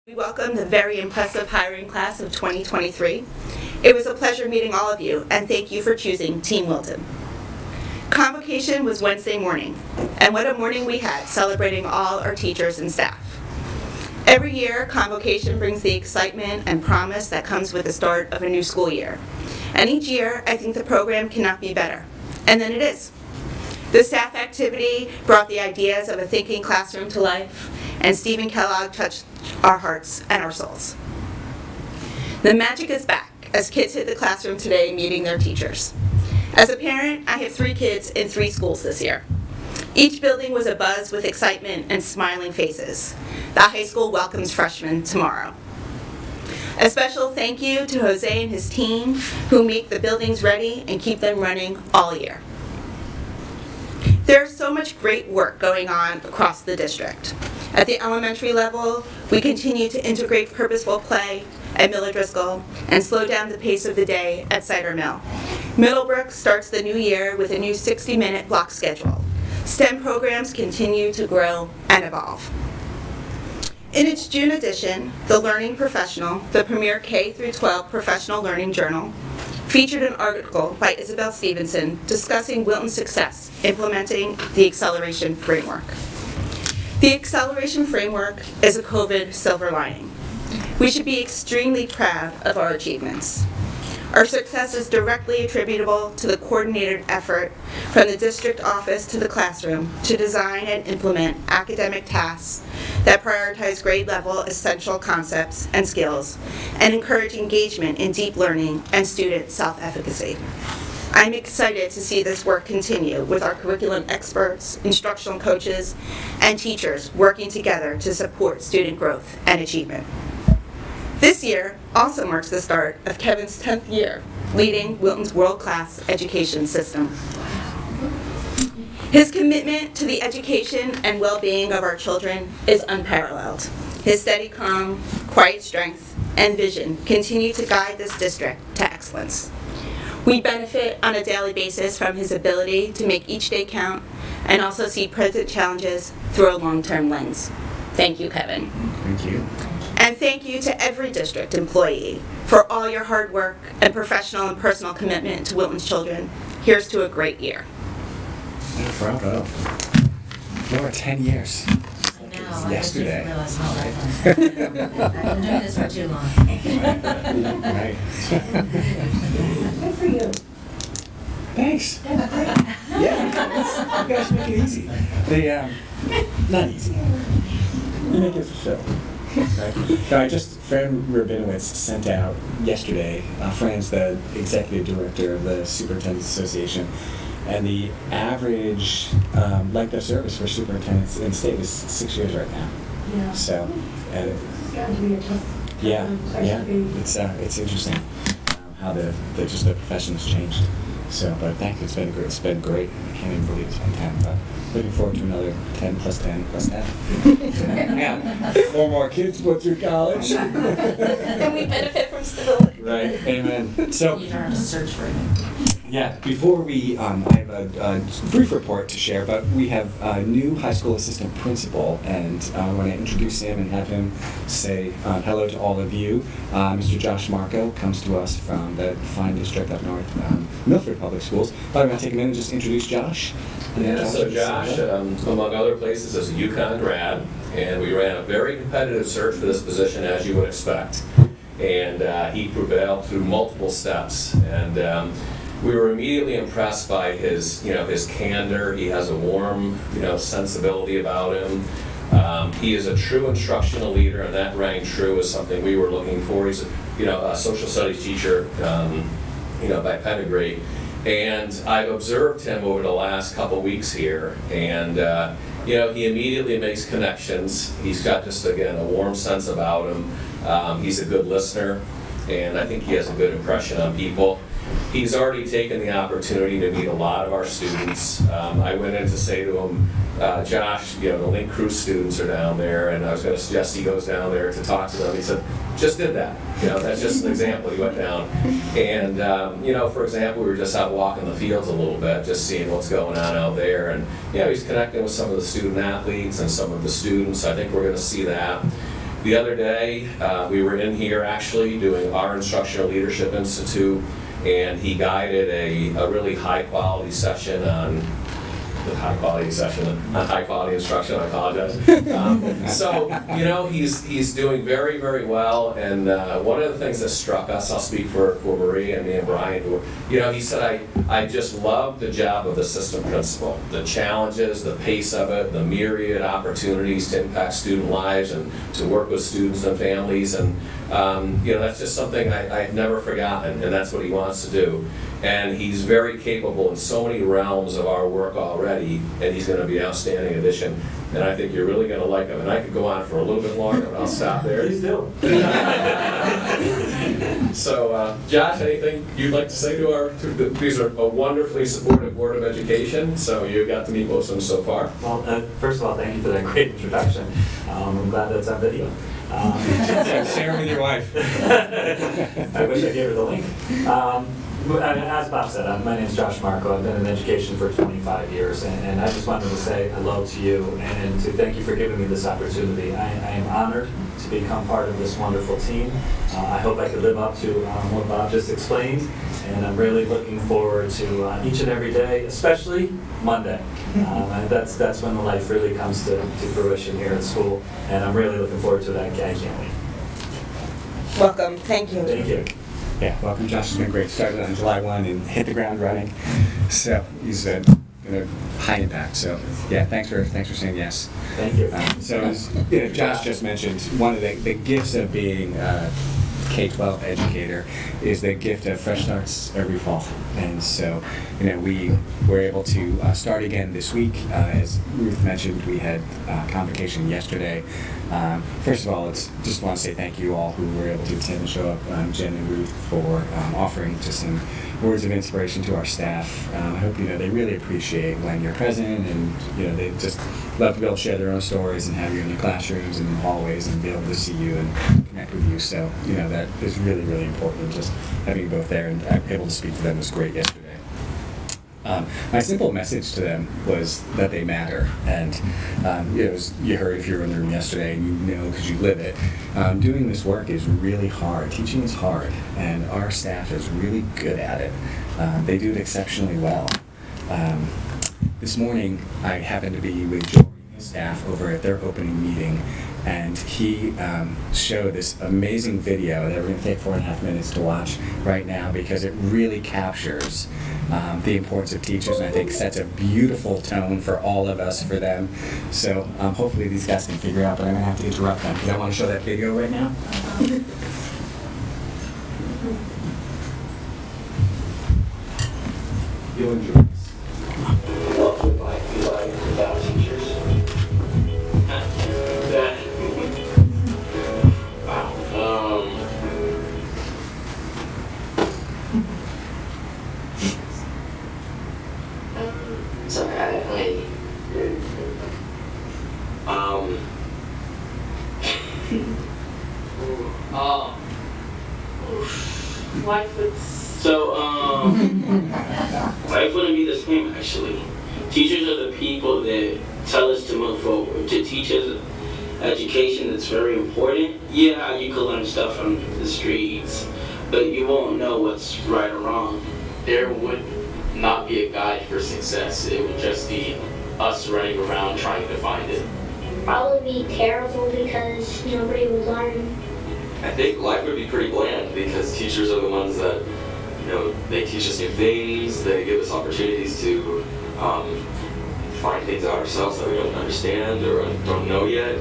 We welcome the very impressive hiring class of 2023. It was a pleasure meeting all of you, and thank you for choosing Team Wilton. Convocation was Wednesday morning, and what a morning we had celebrating all our teachers and staff. Every year, Convocation brings the excitement and promise that comes with the start of a new school year. And each year, I think the program cannot be better. And then it is. The staff activity brought the ideas of a thinking classroom to life, and Stephen Kellogg touched our hearts and our souls. The magic is back as kids hit the classroom today meeting their teachers. As a parent, I have 3 kids in 3 schools this year. Each building was abuzz with excitement and smiling faces. The high school welcomes freshmen tomorrow. A special thank you to Jose and his team who make the buildings ready and keep them running all year. There's so much great work going on across the district. At the elementary level, we continue to integrate purposeful play at Miller Driscoll and slow down the pace of the day at Cider Mill. Middlebrook starts the new year with a new 60-minute block schedule. STEM programs continue to grow and evolve. In its June edition, The Learning Professional, the premier K-12 professional learning journal, featured an article by Isabel Stevenson discussing Wilton's success implementing the Acceleration Framework. The Acceleration Framework is a COVID silver lining. We should be extremely proud of our achievements. Our success is directly attributable to the coordinated effort from the district office to the classroom to design and implement academic tasks that prioritize grade level essential concepts and skills and encourage engagement in deep learning and student self-efficacy. I'm excited to see this work continue with our curriculum experts, instructional coaches, and teachers working together to support student growth and achievement. This year also marks the start of Kevin's 10th year leading Wilton's world-class education system. His commitment to the education and well-being of our children is unparalleled. His steady calm, quiet strength, and vision continue to guide this district to excellence. We benefit on a daily basis from his ability to make each day count and also see present challenges through a long-term lens. Thank you, Kevin. Thank you. And thank you to every district employee for all your hard work and professional and personal commitment to Wilton's children. Here's to a great year. Bravo. Laura, 10 years. I know. Yesterday. I realize how I've been doing this for too long. Right. Good for you. Thanks. That's great. Yeah, you guys make it easy. Not easy. You make it fulfill. Right. So Fran Rabinowitz sent out yesterday, Fran's the executive director of the Superintendent's Association, and the average length of service for superintendents in the state is 6 years right now. Yeah. So, It's got to be a tough. it's interesting how the profession has changed. So, but thank you, it's been great. I can't even believe it's been 10, but looking forward to another 10 plus 10 plus 10. Yeah, 4 more kids went through college. And we benefit from stability. Right, amen. So, You don't have to search for it. yeah, before we, I have a brief report to share, but we have a new high school assistant principal, and I want to introduce him and have him say hello to all of you. Mr. Josh Marco comes to us from the fine district up north, Milford Public Schools. But I'm going to take a minute and just introduce Josh. Yeah, so Josh, among other places, is a UConn grad, and we ran a very competitive search for this position, as you would expect. And he prevailed through multiple steps, and we were immediately impressed by his candor. He has a warm, sensibility about him. He is a true instructional leader, and that rang true is something we were looking for. He's a social studies teacher, by pedigree. And I've observed him over the last couple weeks here, and he immediately makes connections. He's got just, again, a warm sense about him. He's a good listener, and I think he has a good impression on people. He's already taken the opportunity to meet a lot of our students. I went in to say to him, Josh, the Link Crew students are down there, and I was going to suggest he goes down there to talk to them. He said, just did that. That's just an example. He went down. And, for example, we were just out walking the fields a little bit, just seeing what's going on out there. And, he's connecting with some of the student athletes and some of the students. I think we're going to see that. The other day, we were in here actually doing our Instructional Leadership Institute, and he guided a really high-quality session on high-quality instruction. I apologize. So, you know, he's doing very, very well, and one of the things that struck us, I'll speak for Marie and me and Brian, who, you know, he said, I just love the job of the assistant principal, the challenges, the pace of it, the myriad opportunities to impact student lives and to work with students and families, and you know, that's just something I've never forgotten, and that's what he wants to do. And he's very capable in so many realms of our work already, and he's going to be an outstanding addition. And I think you're really going to like him. And I could go on for a little bit longer, but I'll stop there. Please do. So, Josh, anything you'd like to say to these are a wonderfully supportive Board of Education, so you got to meet most of them so far. Well, first of all, thank you for that great introduction. I'm glad that's on video. Share it with your wife. I wish I gave her the link. As Bob said, my name is Josh Marco. I've been in education for 25 years, and I just wanted to say hello to you and to thank you for giving me this opportunity. I am honored to become part of this wonderful team. I hope I could live up to what Bob just explained, and I'm really looking forward to each and every day, especially Monday. And that's when the life really comes to fruition here at school, and I'm really looking forward to it. I can't wait. Welcome. Thank you. Thank you. Yeah, welcome. Josh has been great. Started on July 1 and hit the ground running. So he's going to high impact. So yeah, thanks for saying yes. Thank you. So as you know, Josh just mentioned, one of the gifts of being a K-12 educator is the gift of fresh starts every fall. And so, you know, we were able to start again this week. As Ruth mentioned, we had convocation yesterday. First of all, just want to say thank you all who were able to attend and show up, Jen and Ruth, for offering just some words of inspiration to our staff. I hope you know they really appreciate when you're present, and you know they just love to be able to share their own stories and have you in the classrooms and in the hallways and be able to see you and connect with you. So you know that is really, really important. Just having you both there and able to speak to them was great yesterday. My simple message to them was that they matter, and you heard if you were in the room yesterday, and you know because you live it. Doing this work is really hard. Teaching is hard, and our staff is really good at it. They do it exceptionally well. This morning, I happened to be with Jory and his staff over at their opening meeting, and he showed this amazing video that we're going to take 4.5 minutes to watch right now because it really captures the importance of teachers, and I think sets a beautiful tone for all of us, for them. So hopefully these guys can figure out, but I'm going to have to interrupt them because I want to show that video right now. You'll enjoy this. What would life be like without teachers? Wow. Sorry, Life would. Life wouldn't be the same actually. Teachers are the people that tell us to move forward, to teach us education that's very important. Yeah, you can learn stuff from the streets, but you won't know what's right or wrong. There would not be a guide for success. It would just be us running around trying to find it. Probably be terrible because nobody would learn. I think life would be pretty bland because teachers are the ones that, you know, they teach us new things, they give us opportunities to find things out ourselves that we don't understand or don't know yet.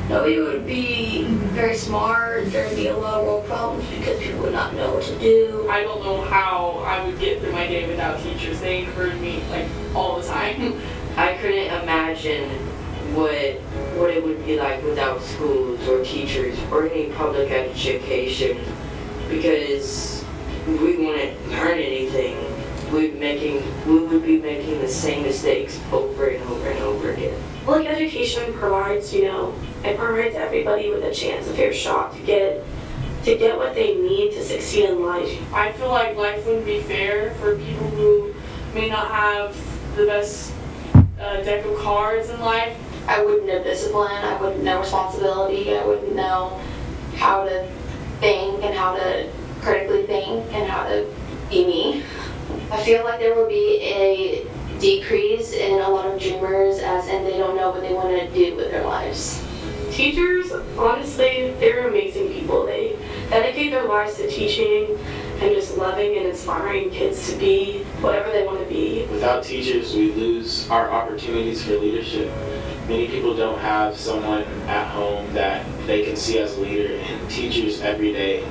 Nobody would be very smart. There would be a lot of world problems because people would not know what to do. I don't know how I would get through my day without teachers. They encourage me like all the time. I couldn't imagine what it would be like without schools or teachers or any public education, because we wouldn't learn anything. We would be making the same mistakes over and over and over again. Public education provides, it provides everybody with a chance, a fair shot to get what they need to succeed in life. I feel like life wouldn't be fair for people who may not have the best deck of cards in life. I wouldn't know discipline, I wouldn't know responsibility, I wouldn't know how to think and how to critically think and how to be me. I feel like there will be a decrease in a lot of dreamers, as in they don't know what they want to do with their lives. Teachers, honestly, they're amazing people. They dedicate their lives to teaching and just loving and inspiring kids to be whatever they want to be. Without teachers, we lose our opportunities for leadership. Many people don't have someone at home that they can see as a leader, and teachers every day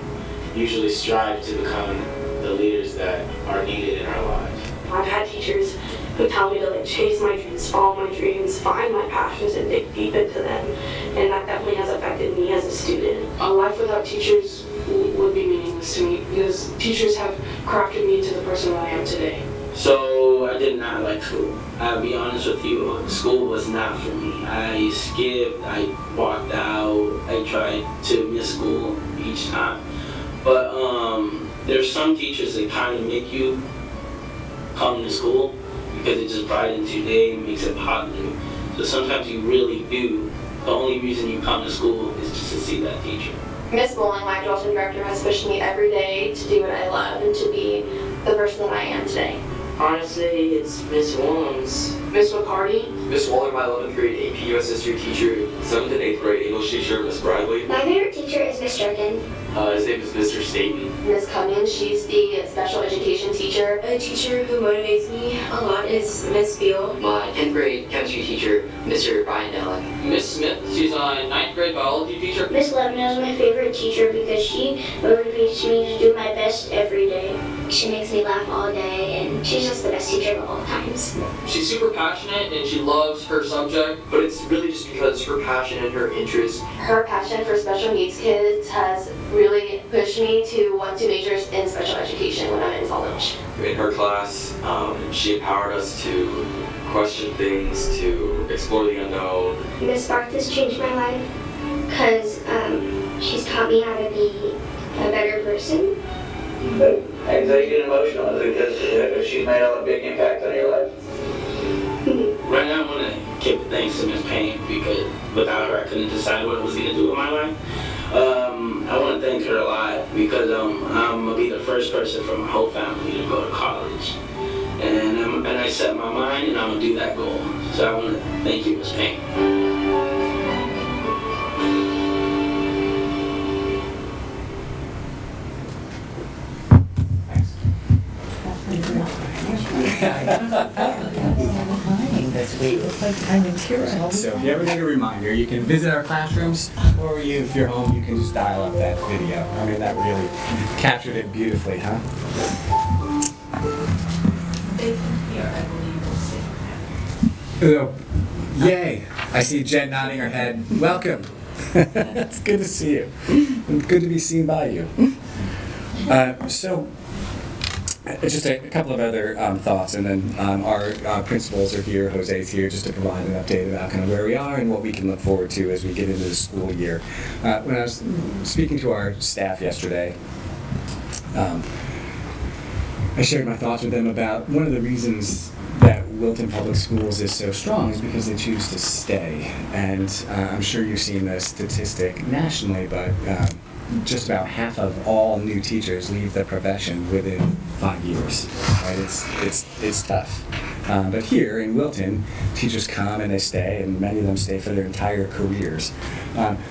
usually strive to become the leaders that are needed in our lives. I've had teachers who tell me to like chase my dreams, follow my dreams, find my passions and dig deep into them. And that definitely has affected me as a student. A life without teachers would be meaningless to me because teachers have crafted me into the person that I am today. So I did not like school. I'll be honest with you, school was not for me. I skipped, I walked out, I tried to miss school each time. But there's some teachers that kind of make you come to school because it just brightens your day and makes it positive. So sometimes you really do. The only reason you come to school is just to see that teacher. Miss Bowling, my adoption director, has pushed me every day to do what I love and to be the person that I am today. Honestly, it's Miss Williams. Miss McCarty? Miss Waller, my 11th grade AP US History teacher, 7th and 8th grade English teacher, Miss Bradley. My favorite teacher is Miss Durkin. His name is Mr. Staten. Miss Cummins, she's the special education teacher. A teacher who motivates me a lot is Miss Beal. My 10th grade chemistry teacher, Mr. Brian Dellek. Miss Smith, she's my 9th grade biology teacher. Miss Levin is my favorite teacher because she motivates me to do my best every day. She makes me laugh all day, and she's just the best teacher of all times. She's super passionate and she loves her subject. But it's really just because her passion and her interest. Her passion for special needs kids has really pushed me to want to major in special education when I'm in college. In her class, she empowered us to question things, to explore the unknown. Miss Barth has changed my life because she's taught me how to be a better person. Anxiety and emotional, because she's made a big impact on your life. Right now I want to give thanks to Miss Payne because without her I couldn't decide what I was going to do with my life. I want to thank her a lot because I'm going to be the first person from my whole family to go to college. And I set my mind and I'm going to do that goal. So I want to thank you, Miss Payne. So if you ever need a reminder, you can visit our classrooms, or if you're home, you can just dial up that video. I mean, that really captured it beautifully, huh? Oh, yay! I see Jen nodding her head. Welcome. It's good to see you. And good to be seen by you. Just a couple of other thoughts, and then our principals are here, Jose's here, just to provide an update about kind of where we are and what we can look forward to as we get into the school year. When I was speaking to our staff yesterday, I shared my thoughts with them about one of the reasons that Wilton Public Schools is so strong is because they choose to stay. And I'm sure you've seen the statistic nationally, but just about half of all new teachers leave the profession within 5 years. Right? It's tough. But here in Wilton, teachers come and they stay, and many of them stay for their entire careers.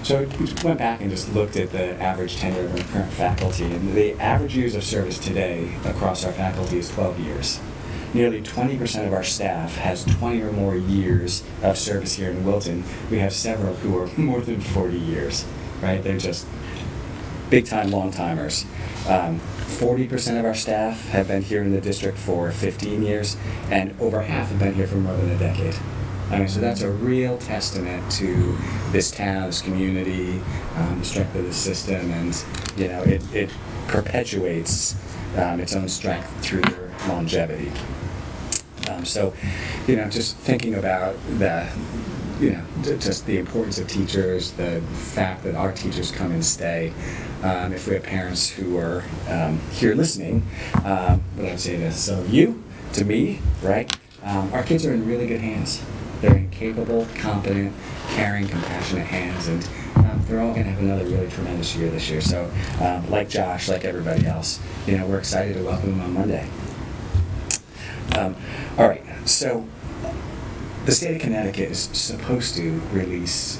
So we went back and just looked at the average tenure of our current faculty, and the average years of service today across our faculty is 12 years. Nearly 20% of our staff has 20 or more years of service here in Wilton. We have several who are more than 40 years, right? They're just big-time long-timers. 40% of our staff have been here in the district for 15 years, and over half have been here for more than a decade. I mean, so that's a real testament to this town, this community, the strength of the system, and you know, it perpetuates its own strength through their longevity. So, you know, just thinking about the, you know, just the importance of teachers, the fact that our teachers come and stay. If we have parents who are here listening, what I would say to some of you, to me, right? Our kids are in really good hands. They're in capable, competent, caring, compassionate hands, and they're all going to have another really tremendous year this year. So, like Josh, like everybody else, we're excited to welcome them on Monday. All right, so the state of Connecticut is supposed to release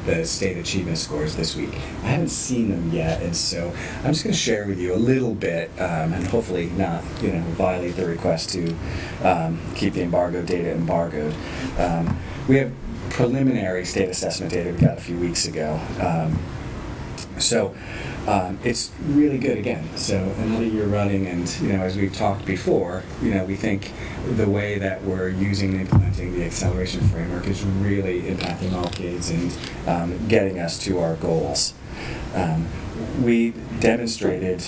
the state achievement scores this week. I haven't seen them yet, and so I'm just going to share with you a little bit, and hopefully not, violate the request to keep the embargo data embargoed. We have preliminary state assessment data we got a few weeks ago. So it's really good again. So another year running, and as we've talked before, we think the way that we're using and implementing the acceleration framework is really impacting all kids and getting us to our goals. We demonstrated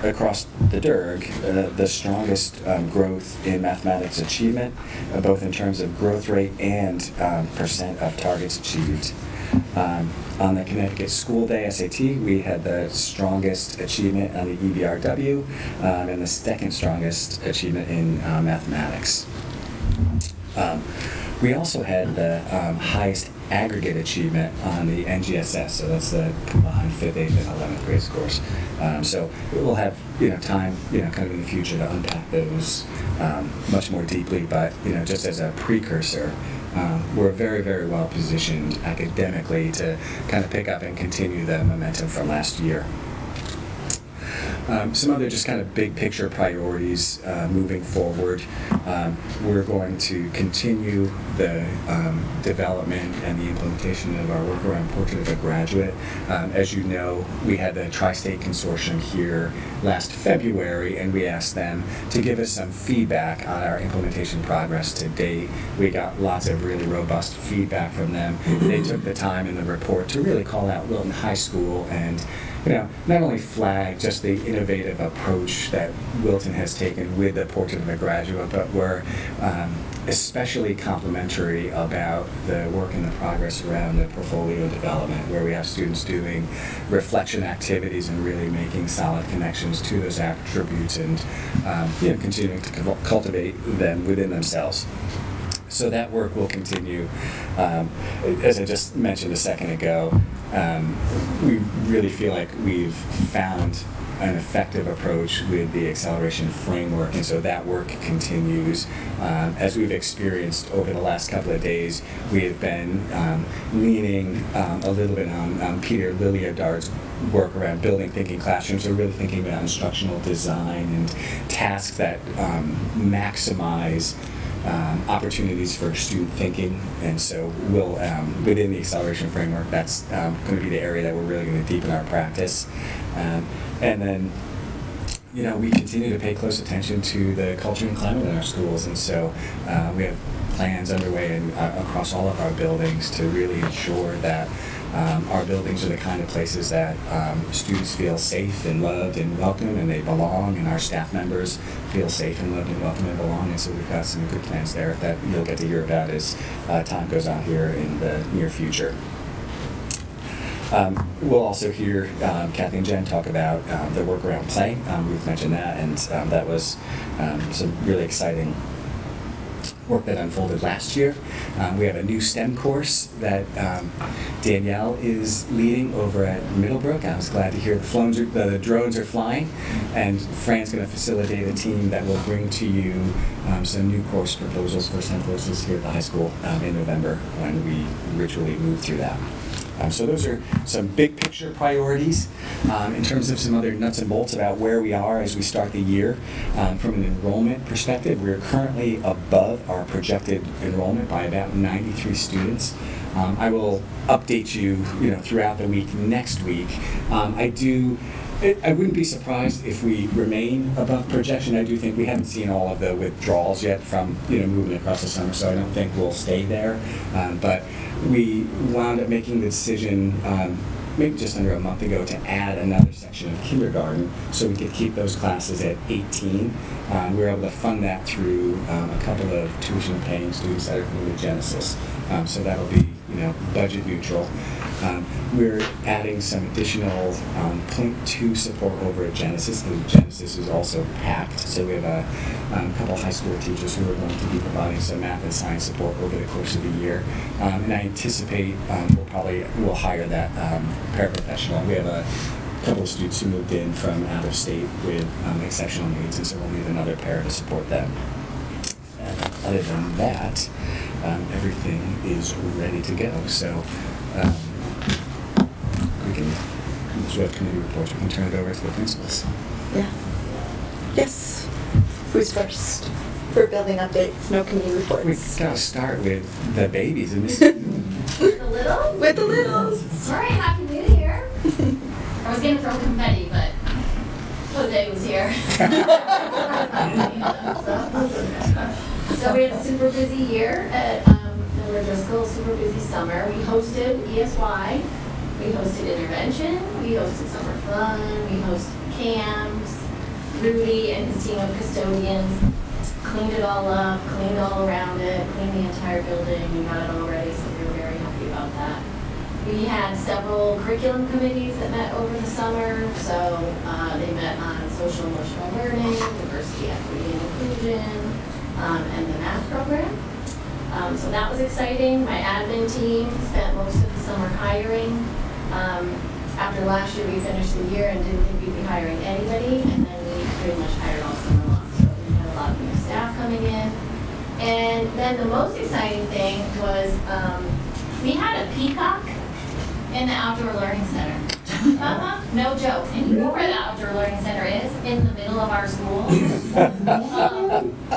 across the DIRG the strongest growth in mathematics achievement, both in terms of growth rate and percent of targets achieved. On the Connecticut School Day SAT, we had the strongest achievement on the EBRW and the second strongest achievement in mathematics. We also had the highest aggregate achievement on the NGSS, so that's the combined 5th, 8th, and 11th grade scores. So we'll have time kind of in the future to unpack those much more deeply, but just as a precursor, we're very, very well positioned academically to kind of pick up and continue the momentum from last year. Some other just kind of big picture priorities moving forward. We're going to continue the development and the implementation of our work around Portrait of a Graduate. As you know, we had the Tri-State Consortium here last February, and we asked them to give us some feedback on our implementation progress to date. We got lots of really robust feedback from them. They took the time in the report to really call out Wilton High School and not only flag just the innovative approach that Wilton has taken with the Portrait of a Graduate, but we're especially complimentary about the work and the progress around the portfolio development, where we have students doing reflection activities and really making solid connections to those attributes and continuing to cultivate them within themselves. So that work will continue. As I just mentioned a second ago, we really feel like we've found an effective approach with the acceleration framework, and so that work continues. As we've experienced over the last couple of days, we have been leaning a little bit on Peter Lilliardard's work around building thinking classrooms, so really thinking about instructional design and tasks that maximize opportunities for student thinking, and so we'll, within the acceleration framework, that's going to be the area that we're really going to deepen our practice. And then, we continue to pay close attention to the culture and climate in our schools, and so we have plans underway across all of our buildings to really ensure that our buildings are the kind of places that students feel safe and loved and welcome, and they belong, and our staff members feel safe and loved and welcome and belong. And so we've got some good plans there that you'll get to hear about as time goes on here in the near future. We'll also hear Kathy and Jen talk about the work around play. We've mentioned that, and that was some really exciting work that unfolded last year. We have a new STEM course that Danielle is leading over at Middlebrook. I was glad to hear the drones are flying, and Fran's going to facilitate a team that will bring to you some new course proposals for STEM courses here at the high school in November when we ritually move through that. So those are some big picture priorities. In terms of some other nuts and bolts about where we are as we start the year, from an enrollment perspective, we're currently above our projected enrollment by about 93 students. I will update you, throughout the week next week. I wouldn't be surprised if we remain above projection. I do think we haven't seen all of the withdrawals yet from moving across the summer, so I don't think we'll stay there. But we wound up making the decision maybe just under a month ago to add another section of kindergarten so we could keep those classes at 18. We were able to fund that through a couple of tuition-paying students that are going to Genesis. So that'll be budget neutral. We're adding some additional .2 support over at Genesis. The Genesis is also packed, so we have a couple high school teachers who are going to be providing some math and science support over the course of the year. And I anticipate we'll hire that paraprofessional. We have a couple of students who moved in from out of state with exceptional needs, and so we'll need another para to support them. And other than that, everything is ready to go. So we can do a committee reports. We can turn it over to the principals. Yeah. Yes. Who's first? For building updates, no committee reports. We gotta start with the babies and Miss. The littles? With the littles. All right, Happy New Year. I was gonna throw confetti, but Jose was here. So we had a super busy year at Miller Driscoll, super busy summer. We hosted ESY, we hosted intervention, we hosted summer fun, we hosted camps. Rudy and his team of custodians cleaned it all up, cleaned all around it, cleaned the entire building, we got it all ready, so we were very happy about that. We had several curriculum committees that met over the summer, so they met on social emotional learning, diversity, equity, and inclusion, and the math program. So that was exciting. My admin team spent most of the summer hiring. After last year, we finished the year and didn't think we'd be hiring anybody, and then we pretty much hired all summer long. So we had a lot of new staff coming in. And then the most exciting thing was we had a peacock in the Outdoor Learning Center. No joke. And you know where the Outdoor Learning Center is? In the middle of our school.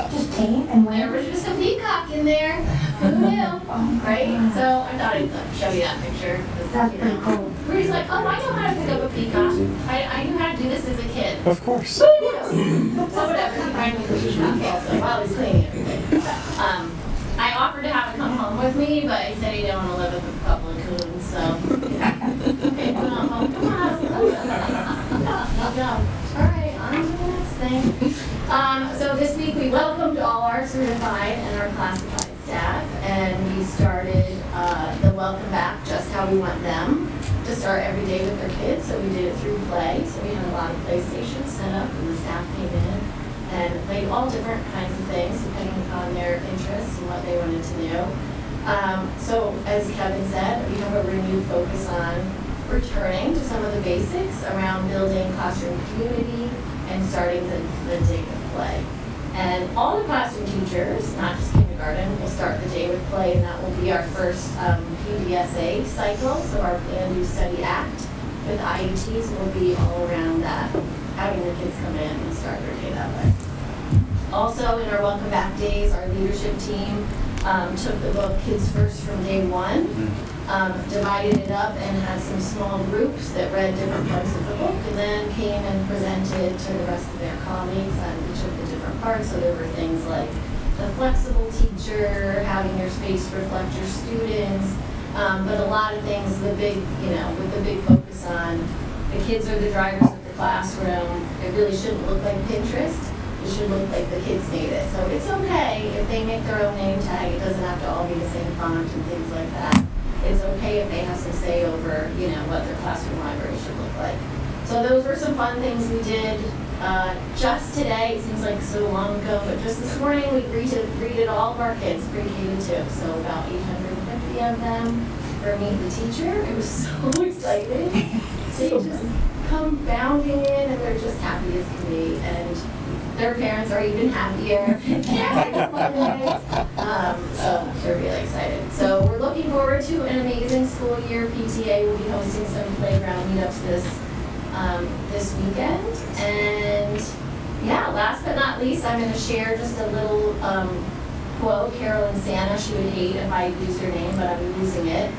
Just came and went. There was just a peacock in there. Who knew? Right? So I thought I'd show you that picture. That's pretty cool. We're just like, oh, I know how to pick up a peacock. I knew how to do this as a kid. Of course. Who knew? So whatever. He finally put the peacock also while he was cleaning everything. I offered to have him come home with me, but he said he didn't want to live with a couple of coons, so. Okay, come on home. Come on. No job. All right, on to the next thing. So this week we welcomed all our certified and our classified staff, and we started the welcome back just how we want them to start every day with their kids. So we did it through play. So we had a lot of play stations set up, and the staff came in and played all different kinds of things depending upon their interests and what they wanted to do. So as Kevin said, we have a renewed focus on returning to some of the basics around building classroom community and starting the day with play. And all the classroom teachers, not just kindergarten, will start the day with play, and that will be our first PDSA cycle, so our Plan, Do, Study, Act with IETs will be all around that, having the kids come in and start their day that way. Also, in our Welcome Back days, our leadership team took the book Kids First from day one, divided it up and had some small groups that read different parts of the book, and then came and presented to the rest of their colleagues on each of the different parts. So there were things like the flexible teacher, having your space reflect your students, but a lot of things, the big, with the big focus on the kids are the drivers of the classroom. It really shouldn't look like Pinterest. It should look like the kids made it. So it's okay if they make their own name tag. It doesn't have to all be the same font and things like that. It's okay if they have some say over, what their classroom library should look like. So those were some fun things we did just today. It seems like so long ago, but just this morning we greeted all of our kids, pre-K to 2. So about 850 of them for Meet the Teacher. It was so exciting. They just come bounding in and they're just happy as can be. And their parents are even happier. So they're really excited. So we're looking forward to an amazing school year. PTA will be hosting some playground meetups this weekend. And yeah, last but not least, I'm going to share just a little quote. Carolyn Santa, she would hate if I used her name, but I'm using it.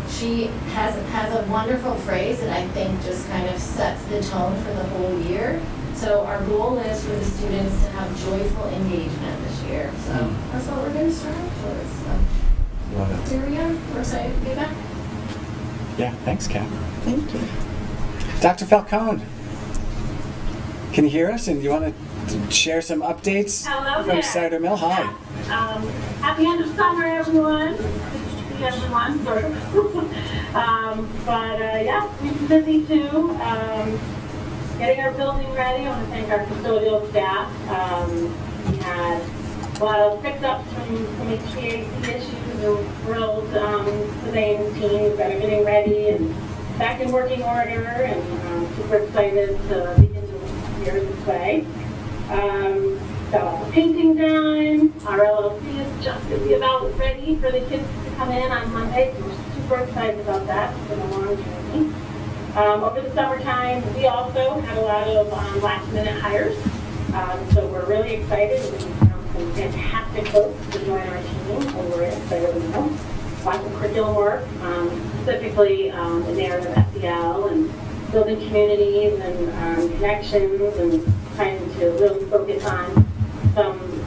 She has a wonderful phrase that I think just kind of sets the tone for the whole year. So our goal is for the students to have joyful engagement this year. So that's what we're going to strive for. So Love it. here we are. We're excited to be back. Yeah, thanks, Kat. Thank you. Dr. Falcone, can you hear us? And you want to share some updates Hello from there. Cider Mill? Hi. Happy end of summer, everyone. busy everyone, sort of. Yeah, we've been busy too. Getting our building ready. I want to thank our custodial staff. We had a lot of fix-ups from HVAC issues. We're thrilled today in the team. We've got everything ready and back in working order, and super excited to begin the year this way. Got all the painting done. Our LLC is just going to be about ready for the kids to come in on Monday. So we're super excited about that. It's been a long journey. Over the summertime, we also had a lot of last-minute hires. So we're really excited. We found some fantastic folks to join our team over at Cyber. Lots of curriculum work, specifically in the area of SEL and building communities and connections, and trying to really focus on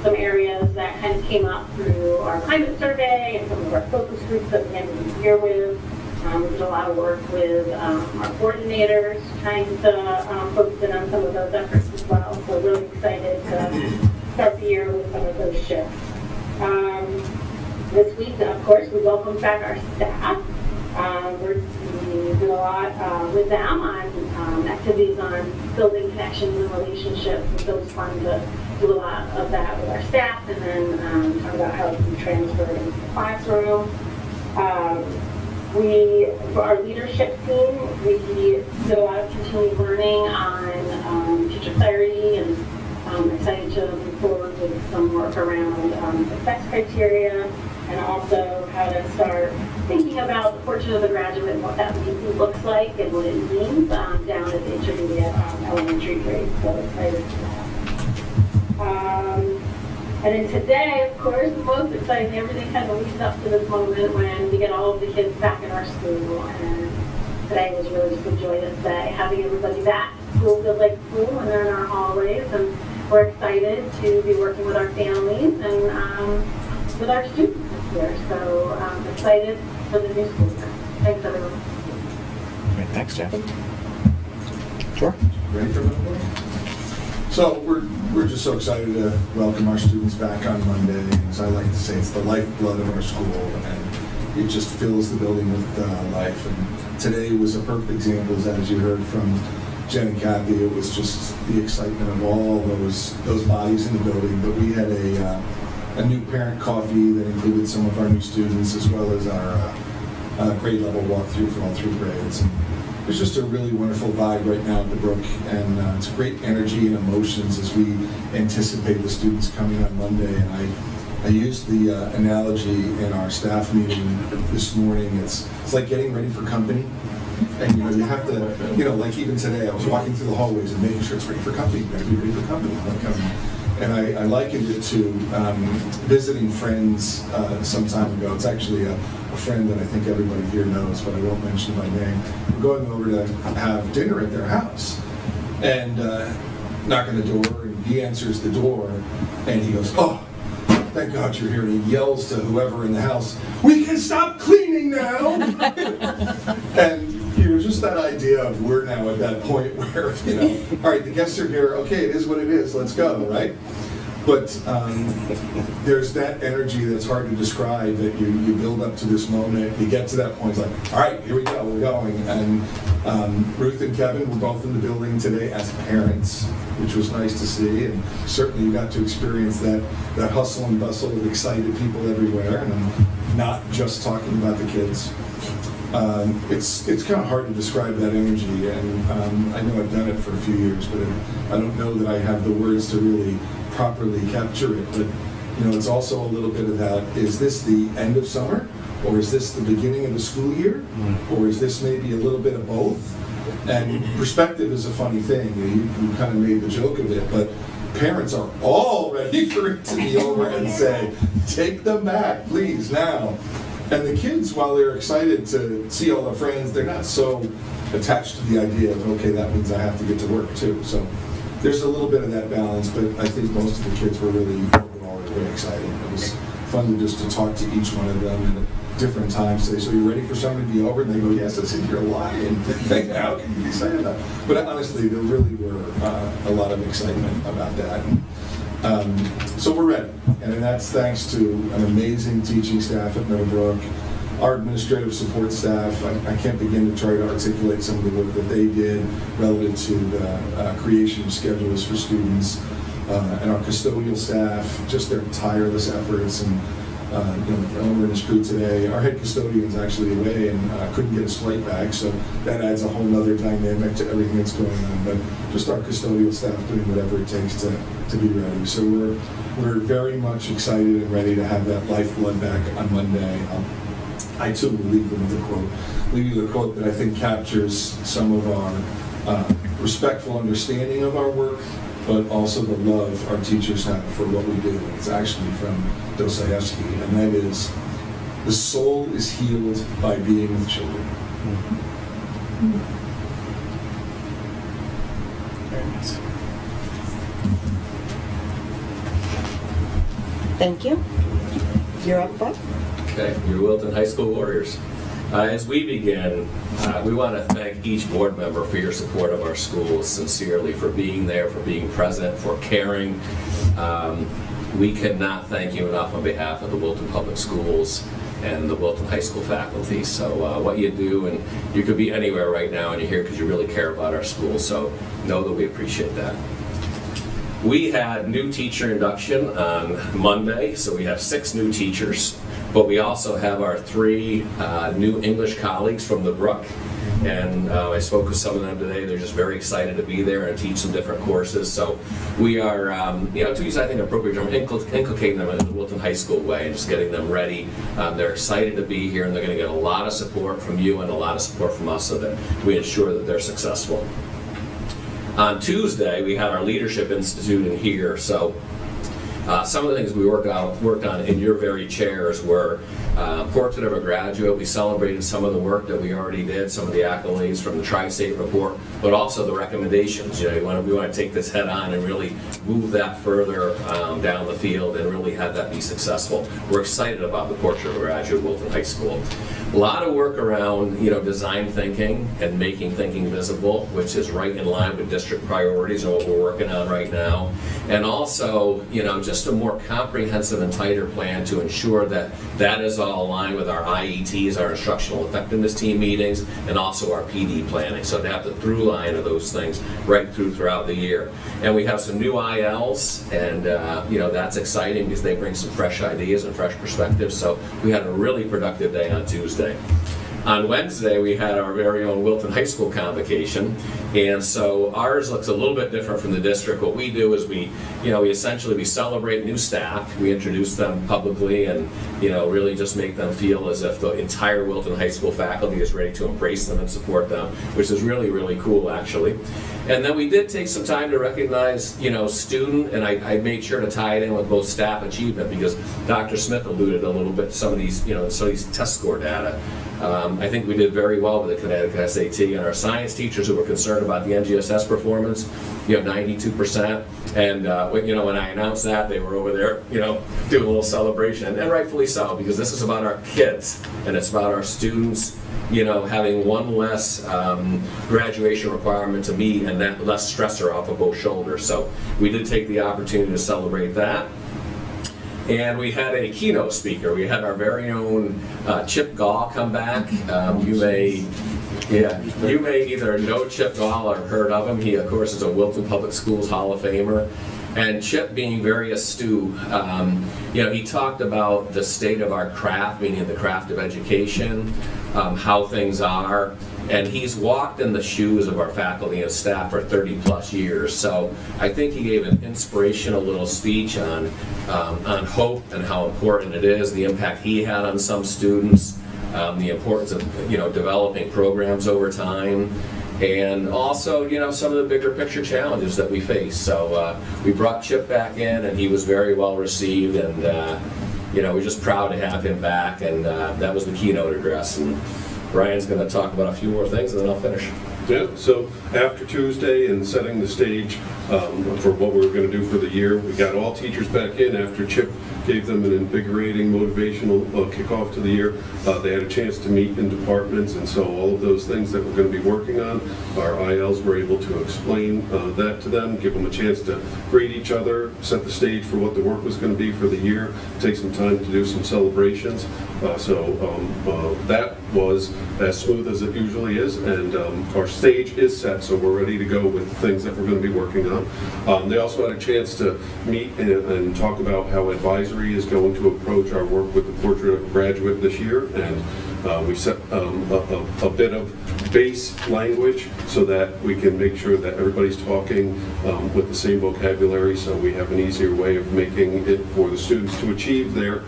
some areas that kind of came up through our climate survey and some of our focus groups that we ended the year with. We did a lot of work with our coordinators, trying to focus in on some of those efforts as well. So really excited to start the year with some of those shifts. This week, of course, we welcomed back our staff. We did a lot with them on activities on building connections and relationships. And so it's fun to do a lot of that with our staff, and then talk about how it can be transferred into the classroom. For our leadership team, we did a lot of continuing learning on teacher clarity, and excited to move forward with some work around success criteria, and also how to start thinking about the portrait of the graduate and what that looks like and what it means down at the intermediate elementary grade. So excited for that. And then today, of course, the most exciting, everything kind of leads up to this moment when we get all of the kids back in our school. And today was really just a joyous day, having everybody back. School feels like school, and they're in our hallways. And we're excited to be working with our families and with our students this year. So excited for the new school year. Thanks, everyone. Great, thanks, Jeff. Sure. Ready for Monday? So we're just so excited to welcome our students back on Monday. And as I like to say, it's the lifeblood of our school, and it just fills the building with life. And today was a perfect example, as you heard from Jen and Kathy. It was just the excitement of all those bodies in the building. But we had a new parent coffee that included some of our new students, as well as our grade level walkthrough for all 3 grades. And there's just a really wonderful vibe right now at the Brook, and it's great energy and emotions as we anticipate the students coming on Monday. And I used the analogy in our staff meeting this morning. It's like getting ready for company. And you have to, like even today, I was walking through the hallways and making sure it's ready for company. You gotta be ready for company. And I likened it to visiting friends some time ago. It's actually a friend that I think everybody here knows, but I won't mention by name. We're going over to have dinner at their house, and knock on the door, and he answers the door, and he goes, "Oh, thank God you're here." And he yells to whoever in the house, "We can stop cleaning now!" And just that idea of we're now at that point where, all right, the guests are here, okay, it is what it is, let's go, right? But there's that energy that's hard to describe, that you build up to this moment, you get to that point, it's like, all right, here we go, we're going. And Ruth and Kevin were both in the building today as parents, which was nice to see, and certainly you got to experience that hustle and bustle of excited people everywhere, and I'm not just talking about the kids. It's kind of hard to describe that energy, and I know I've done it for a few years, but I don't know that I have the words to really properly capture it. But it's also a little bit of that, is this the end of summer, or is this the beginning of the school year, or is this maybe a little bit of both? And perspective is a funny thing. You kind of made the joke of it, but parents are all ready for it to be over and say, take them back, please, now. And the kids, while they're excited to see all their friends, they're not so attached to the idea of, okay, that means I have to get to work too. So there's a little bit of that balance, but I think most of the kids were really overall very excited. It was fun to talk to each one of them at different times. Say, so you ready for something to be over? And they go, yes. I said, you're lying. How can you be saying that? But honestly, there really were a lot of excitement about that. So we're ready, and that's thanks to an amazing teaching staff at Middlebrook, Our administrative support staff, I can't begin to try to articulate some of the work that they did relative to the creation of schedules for students. And our custodial staff, just their tireless efforts. And Elmer and his crew today, our head custodian is actually away and couldn't get his flight back, so that adds a whole nother dynamic to everything that's going on. But just our custodial staff doing whatever it takes to be ready. So we're very much excited and ready to have that lifeblood back on Monday. I too will leave them with a quote. Leave you with a quote that I think captures some of our respectful understanding of our work, but also the love our teachers have for what we do. It's actually from Dostoevsky, and that is, the soul is healed by being with children. Very nice. Thank you. You're up, Bob. Okay, your Wilton High School Warriors. As we begin, we want to thank each board member for your support of our schools, sincerely, for being there, for being present, for caring. We cannot thank you enough on behalf of the Wilton Public Schools and the Wilton High School faculty. So what you do, and you could be anywhere right now and you're here because you really care about our schools, so know that we appreciate that. We had new teacher induction on Monday, so we have 6 new teachers, but we also have our 3 new English colleagues from the Brook, and I spoke with some of them today. They're just very excited to be there and teach some different courses. So we are, to use, I think, an appropriate term, inculcating them in the Wilton High School way and just getting them ready. They're excited to be here, and they're going to get a lot of support from you and a lot of support from us so that we ensure that they're successful. On Tuesday, we had our Leadership Institute in here, so some of the things we worked on in your very chairs were Portrait of a Graduate. We celebrated some of the work that we already did, some of the accolades from the Tri-State report, but also the recommendations. We want to take this head on and really move that further down the field and really have that be successful. We're excited about the Portrait of a Graduate at Wilton High School. A lot of work around design thinking and making thinking visible, which is right in line with district priorities and what we're working on right now. And also, just a more comprehensive and tighter plan to ensure that that is all aligned with our IETs, our instructional effectiveness team meetings, and also our PD planning. So to have the through line of those things right throughout the year. And we have some new ILs, and that's exciting because they bring some fresh ideas and fresh perspectives. So we had a really productive day on Tuesday. On Wednesday, we had our very own Wilton High School convocation, and so ours looks a little bit different from the district. What we do is we essentially celebrate new staff, we introduce them publicly, and really just make them feel as if the entire Wilton High School faculty is ready to embrace them and support them, which is really, really cool, actually. And then we did take some time to recognize, student, and I made sure to tie it in with both staff achievement, because Dr. Smith alluded a little bit to some of these, some of these test score data. I think we did very well with the Connecticut SAT, and our science teachers who were concerned about the NGSS performance, 92%. And when I announced that, they were over there, doing a little celebration, and rightfully so, because this is about our kids and it's about our students, having one less graduation requirement to meet and that less stressor off of both shoulders. So we did take the opportunity to celebrate that. And we had a keynote speaker. We had our very own Chip Gall come back. You may either know Chip Gall or heard of him. He, of course, is a Wilton Public Schools Hall of Famer. And Chip, being very astute, he talked about the state of our craft, meaning the craft of education, how things are. And he's walked in the shoes of our faculty and staff for 30 plus years. So I think he gave an inspirational little speech on hope and how important it is, the impact he had on some students, the importance of developing programs over time, and also some of the bigger picture challenges that we face. So we brought Chip back in, and he was very well received, and we're just proud to have him back. And that was the keynote address. And Brian's going to talk about a few more things, and then I'll finish. Yeah, so after Tuesday and setting the stage for what we were going to do for the year, we got all teachers back in after Chip gave them an invigorating, motivational kickoff to the year. They had a chance to meet in departments, and so all of those things that we're going to be working on, our ILs were able to explain that to them, give them a chance to grade each other, set the stage for what the work was going to be for the year, take some time to do some celebrations. That was as smooth as it usually is, and our stage is set, so we're ready to go with things that we're going to be working on. They also had a chance to meet and talk about how advisory is going to approach our work with the Portrait of a Graduate this year, and we set a bit of base language so that we can make sure that everybody's talking with the same vocabulary, so we have an easier way of making it for the students to achieve their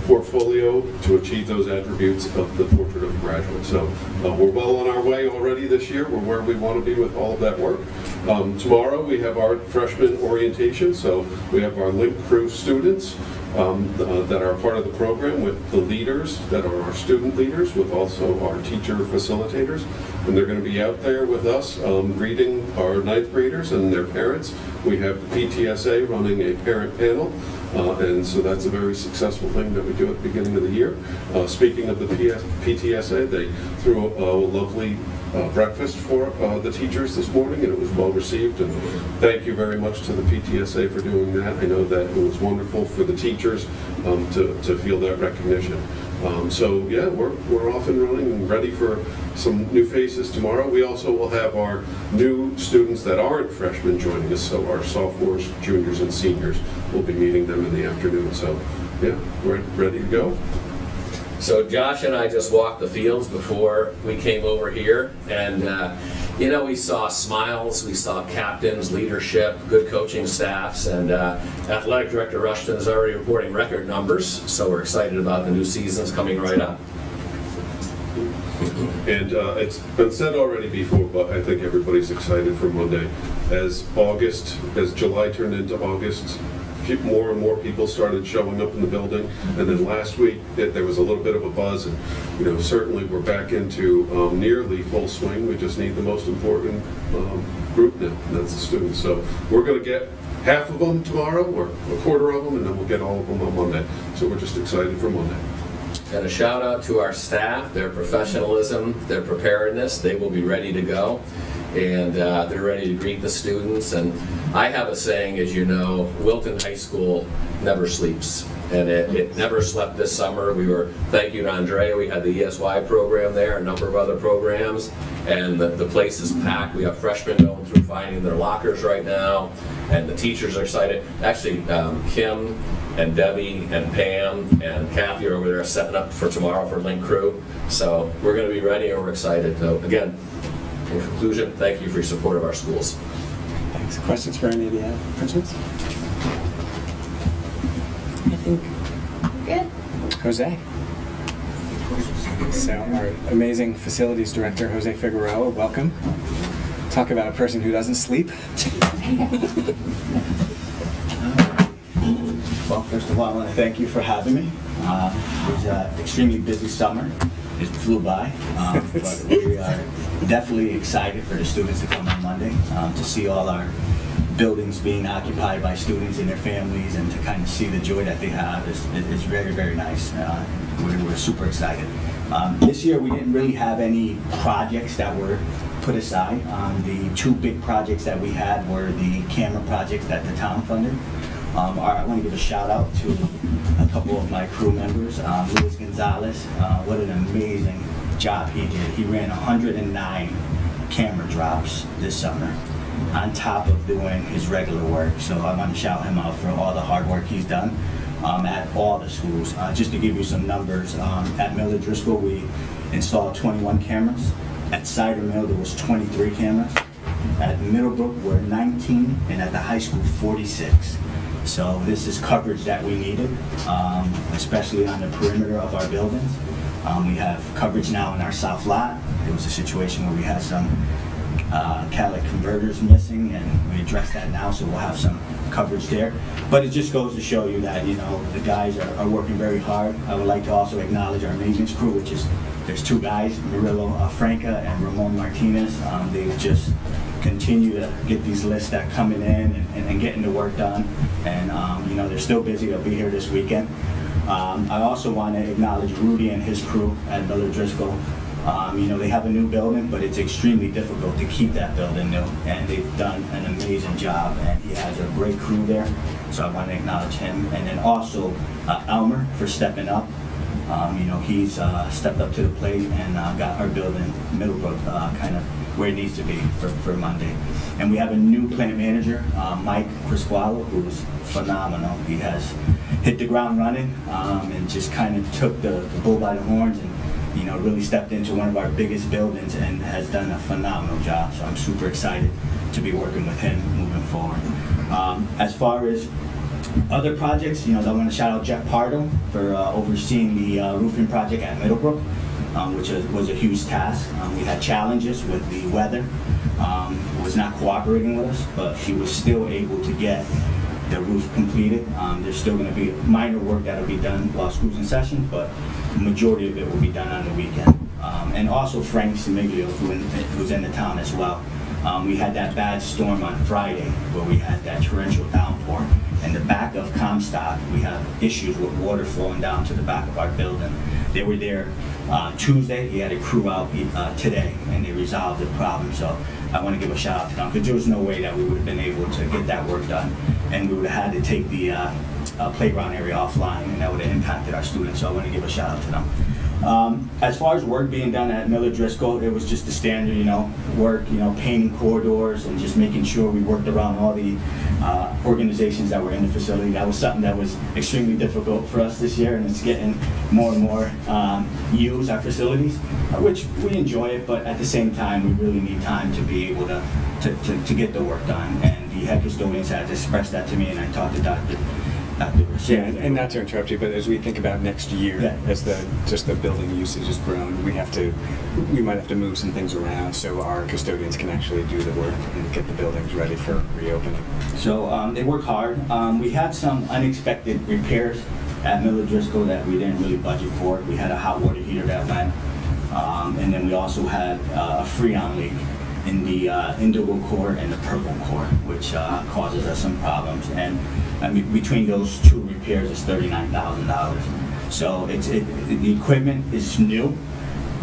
portfolio, to achieve those attributes of the Portrait of a Graduate. So we're well on our way already this year. We're where we want to be with all of that work. Tomorrow we have our freshman orientation, so we have our Link Crew students that are part of the program, with the leaders that are our student leaders, with also our teacher facilitators, and they're going to be out there with us greeting our 9th graders and their parents. We have the PTSA running a parent panel, and so that's a very successful thing that we do at the beginning of the year. Speaking of the PTSA, they threw a lovely breakfast for the teachers this morning, and it was well received, and thank you very much to the PTSA for doing that. I know that it was wonderful for the teachers to feel that recognition. So yeah, we're off and running and ready for some new faces tomorrow. We also will have our new students that aren't freshmen joining us, so our sophomores, juniors, and seniors. We'll be meeting them in the afternoon, so yeah, we're ready to go. So Josh and I just walked the fields before we came over here, and we saw smiles, we saw captains, leadership, good coaching staffs, and Athletic Director Rushton is already reporting record numbers, so we're excited about the new seasons coming right up. And it's been said already before, but I think everybody's excited for Monday. As July turned into August, more and more people started showing up in the building, and then last week there was a little bit of a buzz, and certainly we're back into nearly full swing. We just need the most important group now, and that's the students. So we're going to get half of them tomorrow, or a quarter of them, and then we'll get all of them on Monday. So we're just excited for Monday. And a shout out to our staff, their professionalism, their preparedness. They will be ready to go, and they're ready to greet the students. And I have a saying, as you know, Wilton High School never sleeps, and it never slept this summer. Thank you to Andrea, we had the ESY program there, a number of other programs, and the place is packed. We have freshmen going through finding their lockers right now, and the teachers are excited. Actually, Kim and Debbie and Pam and Kathy are over there setting up for tomorrow for Link Crew. So we're going to be ready, and we're excited. So again, in conclusion, thank you for your support of our schools. Thanks. Questions for any of the principals? I think good. Jose. So our amazing facilities director, Jose Figueroa, welcome. Talk about a person who doesn't sleep. Well, first of all, I want to thank you for having me. It was an extremely busy summer. It flew by, but we are definitely excited for the students to come on Monday, to see all our buildings being occupied by students and their families, and to kind of see the joy that they have is very, very nice. We're super excited. This year we didn't really have any projects that were put aside. The two big projects that we had were the camera projects that the town funded. I want to give a shout out to a couple of my crew members. Luis Gonzalez, what an amazing job he did. He ran 109 camera drops this summer on top of doing his regular work. So I want to shout him out for all the hard work he's done at all the schools. Just to give you some numbers, at Miller Driscoll we installed 21 cameras. At Cider Mill there was 23 cameras. At Middlebrook we're 19, and at the high school 46. So this is coverage that we needed, especially on the perimeter of our buildings. We have coverage now in our south lot. There was a situation where we had some catalytic converters missing, and we addressed that now, so we'll have some coverage there. But it just goes to show you that, the guys are working very hard. I would like to also acknowledge our maintenance crew, which is, there's two guys, Murillo Franca and Ramon Martinez. They've just continue to get these lists that coming in and getting the work done. And you know, they're still busy. They'll be here this weekend. I also want to acknowledge Rudy and his crew at Miller Driscoll. You know, they have a new building, but it's extremely difficult to keep that building new, and they've done an amazing job, and he has a great crew there, so I want to acknowledge him. And then also Elmer for stepping up. You know, he's stepped up to the plate and got our building, Middlebrook, kind of where it needs to be for Monday. And we have a new plant manager, Mike Crisqualo, who's phenomenal. He has hit the ground running and just kind of took the bull by the horns and, you know, really stepped into one of our biggest buildings and has done a phenomenal job. So I'm super excited to be working with him moving forward. As far as other projects, you know, I want to shout out Jeff Pardo for overseeing the roofing project at Middlebrook, which was a huge task. We had challenges with the weather. It was not cooperating with us, but he was still able to get the roof completed. There's still going to be minor work that will be done while school's in session, but the majority of it will be done on the weekend. And also Frank Simiglio, who's in the town as well. We had that bad storm on Friday where we had that torrential downpour. And the back of Comstock, we have issues with water flowing down to the back of our building. They were there Tuesday. He had a crew out today, and they resolved the problem. So I want to give a shout out to them, because there was no way that we would have been able to get that work done, and we would have had to take the playground area offline, and that would have impacted our students. So I want to give a shout out to them. As far as work being done at Miller Driscoll, it was just the standard, you know, work, you know, painting corridors and just making sure we worked around all the organizations that were in the facility. That was something that was extremely difficult for us this year, and it's getting more and more use our facilities, which we enjoy it, but at the same time, we really need time to be able to get the work done. And the head custodians had expressed that to me, and I talked to Dr. Yeah, and not to interrupt you, but as we think about next year, as the building usage has grown, we might have to move some things around so our custodians can actually do the work and get the buildings ready for reopening. So they work hard. We had some unexpected repairs at Miller Driscoll that we didn't really budget for. We had a hot water heater that went, and then we also had a freon leak in the indigo core and the purple core, which causes us some problems. And I mean, between those two repairs, it's $39,000. So the equipment is new,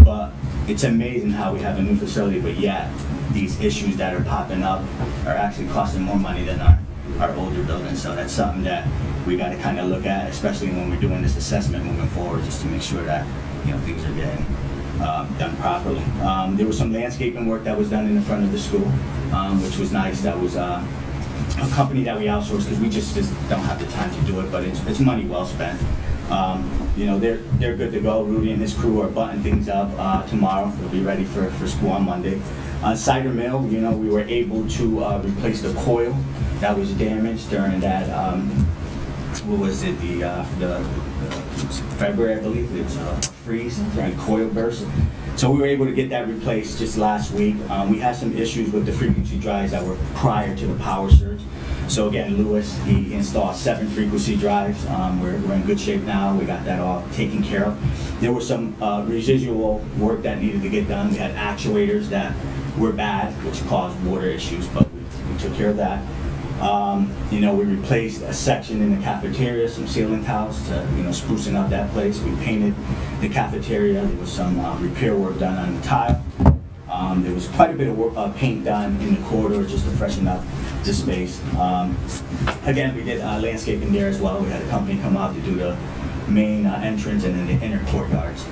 but it's amazing how we have a new facility, but yet these issues that are popping up are actually costing more money than our older buildings. So that's something that we got to kind of look at, especially when we're doing this assessment moving forward, just to make sure that, you know, things are getting done properly. There was some landscaping work that was done in the front of the school, which was nice. That was a company that we outsourced because we just don't have the time to do it, but it's money well spent. You know, they're good to go. Rudy and his crew are buttoning things up tomorrow. They'll be ready for school on Monday. Cider Mill, you know, we were able to replace the coil that was damaged during that, what was it, the February, I believe. It was a freeze, the coil burst. So we were able to get that replaced just last week. We had some issues with the frequency drives that were prior to the power surge. So again, Lewis, he installed 7 frequency drives. We're in good shape now. We got that all taken care of. There was some residual work that needed to get done. We had actuators that were bad, which caused water issues, but we took care of that. You know, we replaced a section in the cafeteria, some ceiling tiles to, you know, sprucing up that place. We painted the cafeteria. There was some repair work done on the tile. There was quite a bit of work, paint done in the corridor just to freshen up the space. Again, we did landscaping there as well. We had a company come out to do the main entrance and then the inner courtyards.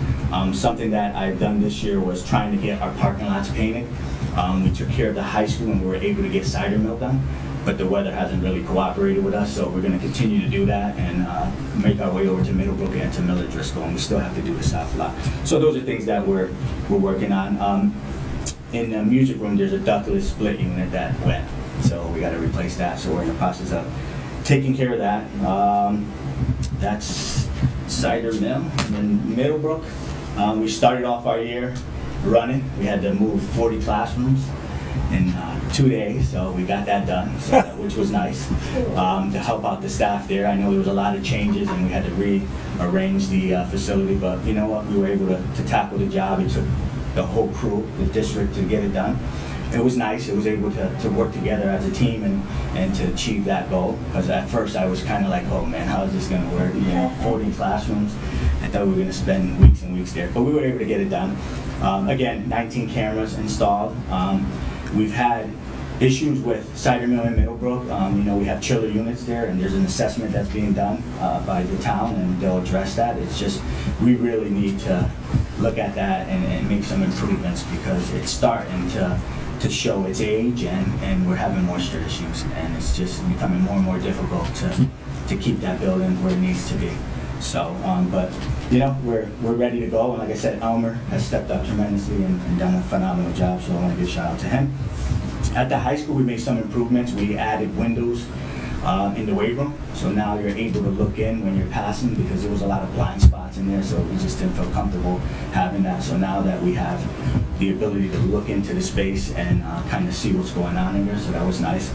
Something that I've done this year was trying to get our parking lots painted. We took care of the high school and we were able to get cider mill done, but the weather hasn't really cooperated with us, so we're going to continue to do that and make our way over to Middlebrook and to Miller Driscoll, and we still have to do the south lot. So those are things that we're working on. In the music room, there's a ductless split unit that went, so we got to replace that, so we're in the process of taking care of that. That's cider mill. In Middlebrook, we started off our year running. We had to move 40 classrooms in 2 days, so we got that done, so which was nice to help out the staff there. I know there was a lot of changes and we had to rearrange the facility, but you know what, we were able to tackle the job. It took the whole crew, the district, to get it done. it was nice. It was able to work together as a team and to achieve that goal. Because at first I was kind of like, oh man, how is this going to work? 40 classrooms. I thought we were going to spend weeks and weeks there, but we were able to get it done. Again, 19 cameras installed. We've had issues with Cider Mill and Middlebrook. We have chiller units there, and there's an assessment that's being done by the town, and they'll address that. It's just, we really need to look at that and make some improvements because it's starting to show its age, and we're having moisture issues, and it's just becoming more and more difficult to keep that building where it needs to be. So, but we're ready to go, and like I said, Elmer has stepped up tremendously and done a phenomenal job, so I want to give a shout out to him. At the high school, we made some improvements. We added windows in the weight room, so now you're able to look in when you're passing because there was a lot of blind spots in there, so we just didn't feel comfortable having that. So now that we have the ability to look into the space and kind of see what's going on in there, so that was nice.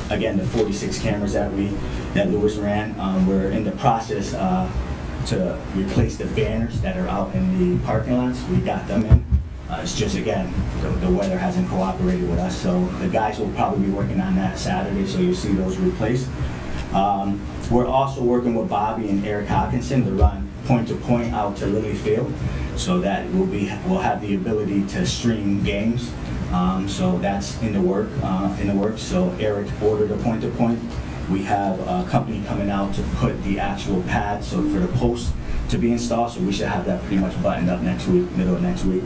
Again, the 46 cameras that Lewis ran, we're in the process to replace the banners that are out in the parking lots. We got them in. It's just, again, the weather hasn't cooperated with us, so the guys will probably be working on that Saturday, so you'll see those replaced. We're also working with Bobby and Eric Hawkinson to run point-to-point out to Lily Field, so that we'll have the ability to stream games. So that's in the works. So Eric ordered a point-to-point. We have a company coming out to put the actual pad, so for the post to be installed, so we should have that pretty much buttoned up next week, middle of next week.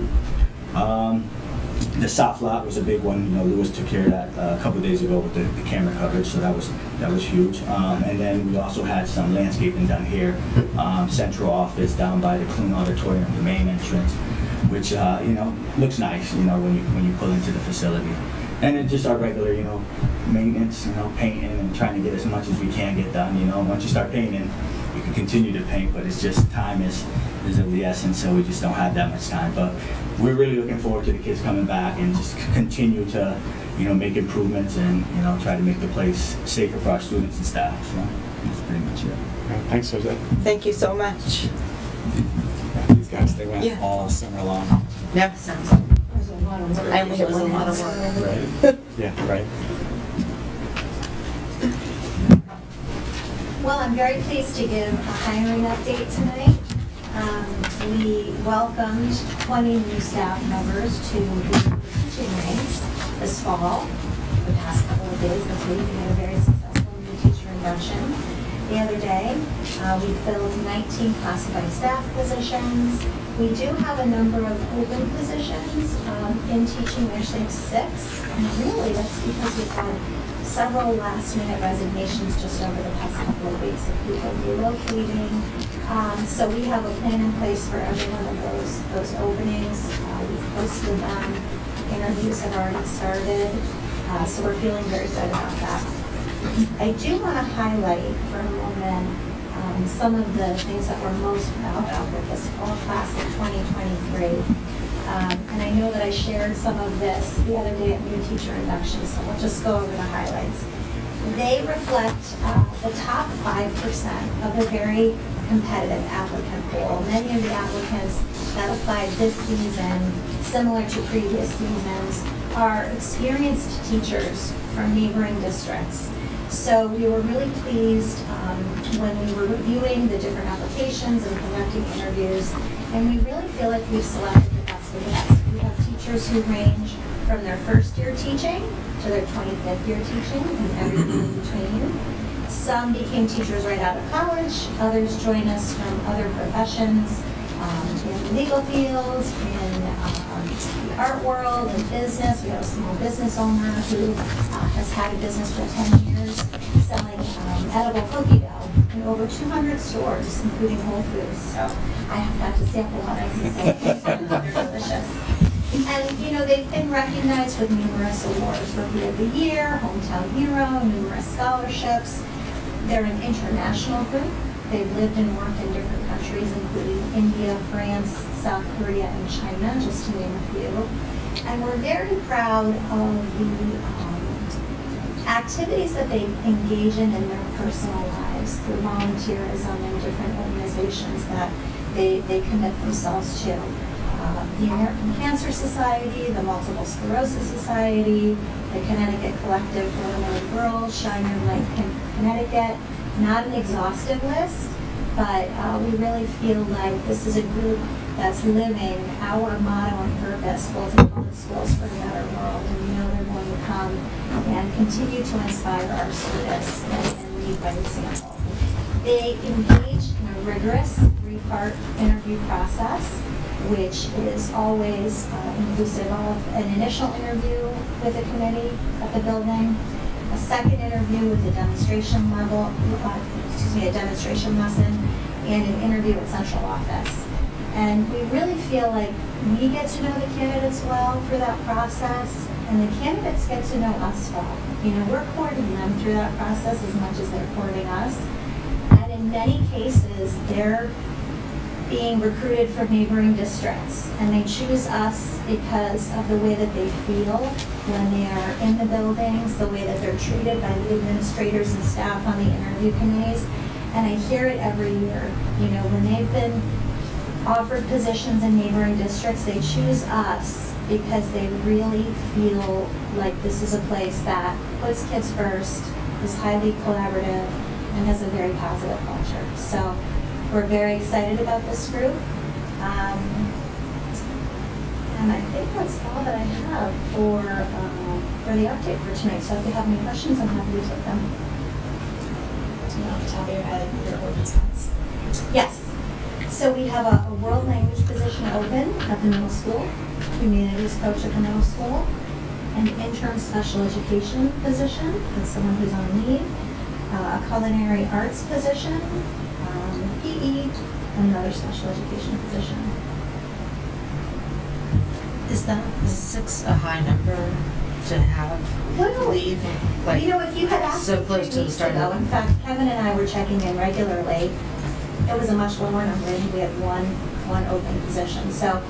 The south lot was a big one. Lewis took care of that a couple of days ago with the camera coverage, so that was huge. And then we also had some landscaping done here, central office down by the clean auditorium, the main entrance, which looks nice. When you pull into the facility, and then just our regular maintenance, painting and trying to get as much as we can get done. Once you start painting, you can continue to paint, but it's just time is of the essence, so we just don't have that much time. But we're really looking forward to the kids coming back and just continue to, make improvements and, try to make the place safer for our students and staff. So that's pretty much it. Thanks, Jose. Thank you so much. These guys, they went all summer long. Yeah. I only hit one lot of work. Right? Yeah, right. Well, I'm very pleased to give a hiring update tonight. We welcomed 20 new staff members to the teaching ranks this fall. The past couple of days this week, we had a very successful new teacher induction. The other day, we filled 19 classified staff positions. We do have a number of open positions in teaching. We actually have 6. And really, that's because we've had several last-minute resignations just over the past couple of weeks of people relocating. So we have a plan in place for every one of those openings. We've posted them. Interviews have already started. So we're feeling very good about that. I do want to highlight for a moment some of the things that we're most proud of with this fall class of 2023. And I know that I shared some of this the other day at new teacher induction, so we'll just go over the highlights. They reflect the top 5% of the very competitive applicant pool. Many of the applicants that applied this season, similar to previous seasons, are experienced teachers from neighboring districts. So we were really pleased when we were reviewing the different applications and conducting interviews, and we really feel like we've selected the best of the best. We have teachers who range from their first year teaching to their 25th year teaching and everything in between. Some became teachers right out of college, others join us from other professions, in the legal fields, in the art world, in business. We have a small business owner who has had a business for 10 years selling edible cookie dough in over 200 stores, including Whole Foods. So I have got to sample what I can say. They're delicious. And, they've been recognized with numerous awards, Rookie of the Year, Hometown Hero, numerous scholarships. They're an international group. They've lived and worked in different countries, including India, France, South Korea, and China, just to name a few. And we're very proud of the activities that they engage in their personal lives through volunteerism and different organizations that they commit themselves to. the American Cancer Society, the Multiple Sclerosis Society, the Connecticut Collective for Women Girls, Shine Your Light Connecticut. Not an exhaustive list, but we really feel like this is a group that's living our motto and purpose, building public schools for a better world, and we know they're going to come and continue to inspire our students and lead by example. They engage in a rigorous three-part interview process, which is always inclusive of an initial interview with a committee at the building, a second interview with a demonstration a demonstration lesson, and an interview at central office. And we really feel like we get to know the candidates well through that process, and the candidates get to know us well. You know, we're courting them through that process as much as they're courting us. And in many cases, they're being recruited from neighboring districts, and they choose us because of the way that they feel when they are in the buildings, the way that they're treated by the administrators and staff on the interview committees. And I hear it every year. You know, when they've been offered positions in neighboring districts, they choose us because they really feel like this is a place that puts kids first, is highly collaborative, and has a very positive culture. So we're very excited about this group. And I think that's all that I have for the update for tonight. So if you have any questions, I'm happy to take them. Do you know off the top of your head your ordinance? Yes. So we have a world language position open at the middle school, humanities coach at the middle school, an intern special education position, that's someone who's on leave, a culinary arts position, PE, and another special education position. Is 6 a high number to have leave? Like, you know, if you had asked so me close 3 to the weeks start ago, of in fact, Kevin and I were checking in regularly. It was a much lower number. I think we had one open position. So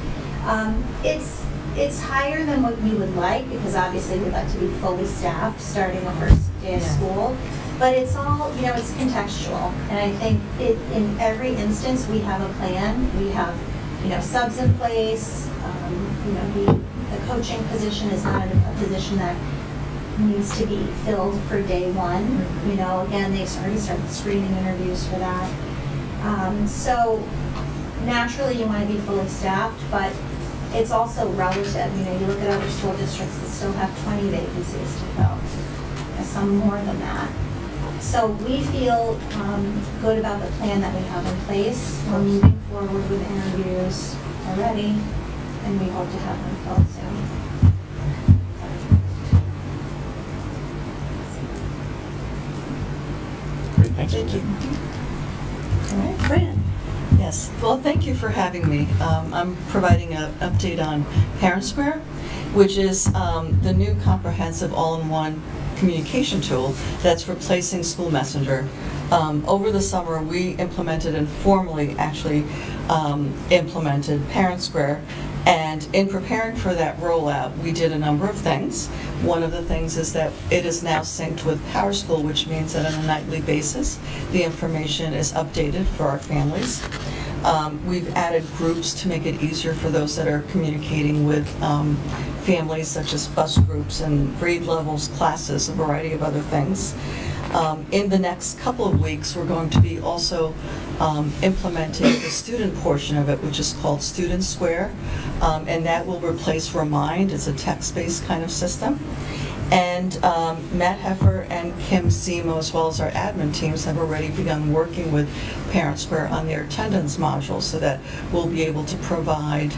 it's higher than what we would like, because obviously we'd like to be fully staffed starting the first day of school. But it's all, you know, it's contextual. And I think in every instance we have a plan. We have, you know, subs in place. You know, the coaching position is not a position that needs to be filled for day one. You know, again, they've already started screening interviews for that. So naturally you want to be fully staffed, but it's also relative. You know, you look at other school districts that still have 20 vacancies to fill, some more than that. So we feel good about the plan that we have in place. We're moving forward with interviews already, and we hope to have them filled soon. Great, thanks. Thank you. All right, Fran. Yes, well, thank you for having me. I'm providing an update on Parent Square, which is the new comprehensive all-in-one communication tool that's replacing School Messenger. Over the summer, we implemented and formally actually implemented Parent Square. And in preparing for that rollout, we did a number of things. One of the things is that it is now synced with PowerSchool, which means that on a nightly basis, the information is updated for our families. We've added groups to make it easier for those that are communicating with families, such as bus groups and grade levels, classes, a variety of other things. In the next couple of weeks, we're going to be also implementing the student portion of it, which is called Student Square, and that will replace Remind. It's a text-based kind of system. And Matt Heffer and Kim Simo, as well as our admin teams, have already begun working with Parent Square on their attendance module, so that we'll be able to provide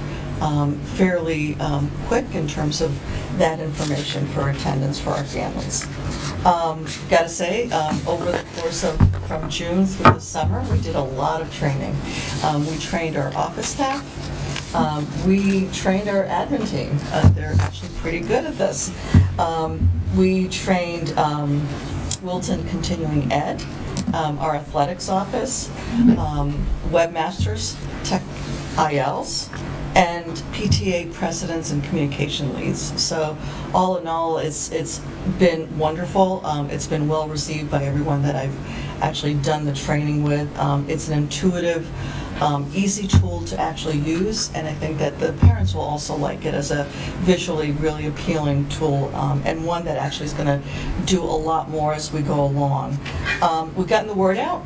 fairly quick in terms of that information for attendance for our families. Gotta say, over the course of from June through the summer, we did a lot of training. We trained our office staff. We trained our admin team. They're actually pretty good at this. We trained Wilton Continuing Ed, our athletics office, webmasters, tech ILs, and PTA presidents and communication leads. So all in all, it's been wonderful. It's been well received by everyone that I've actually done the training with. It's an intuitive easy tool to actually use, and I think that the parents will also like it as a visually really appealing tool, and one that actually is going to do a lot more as we go along. We've gotten the word out.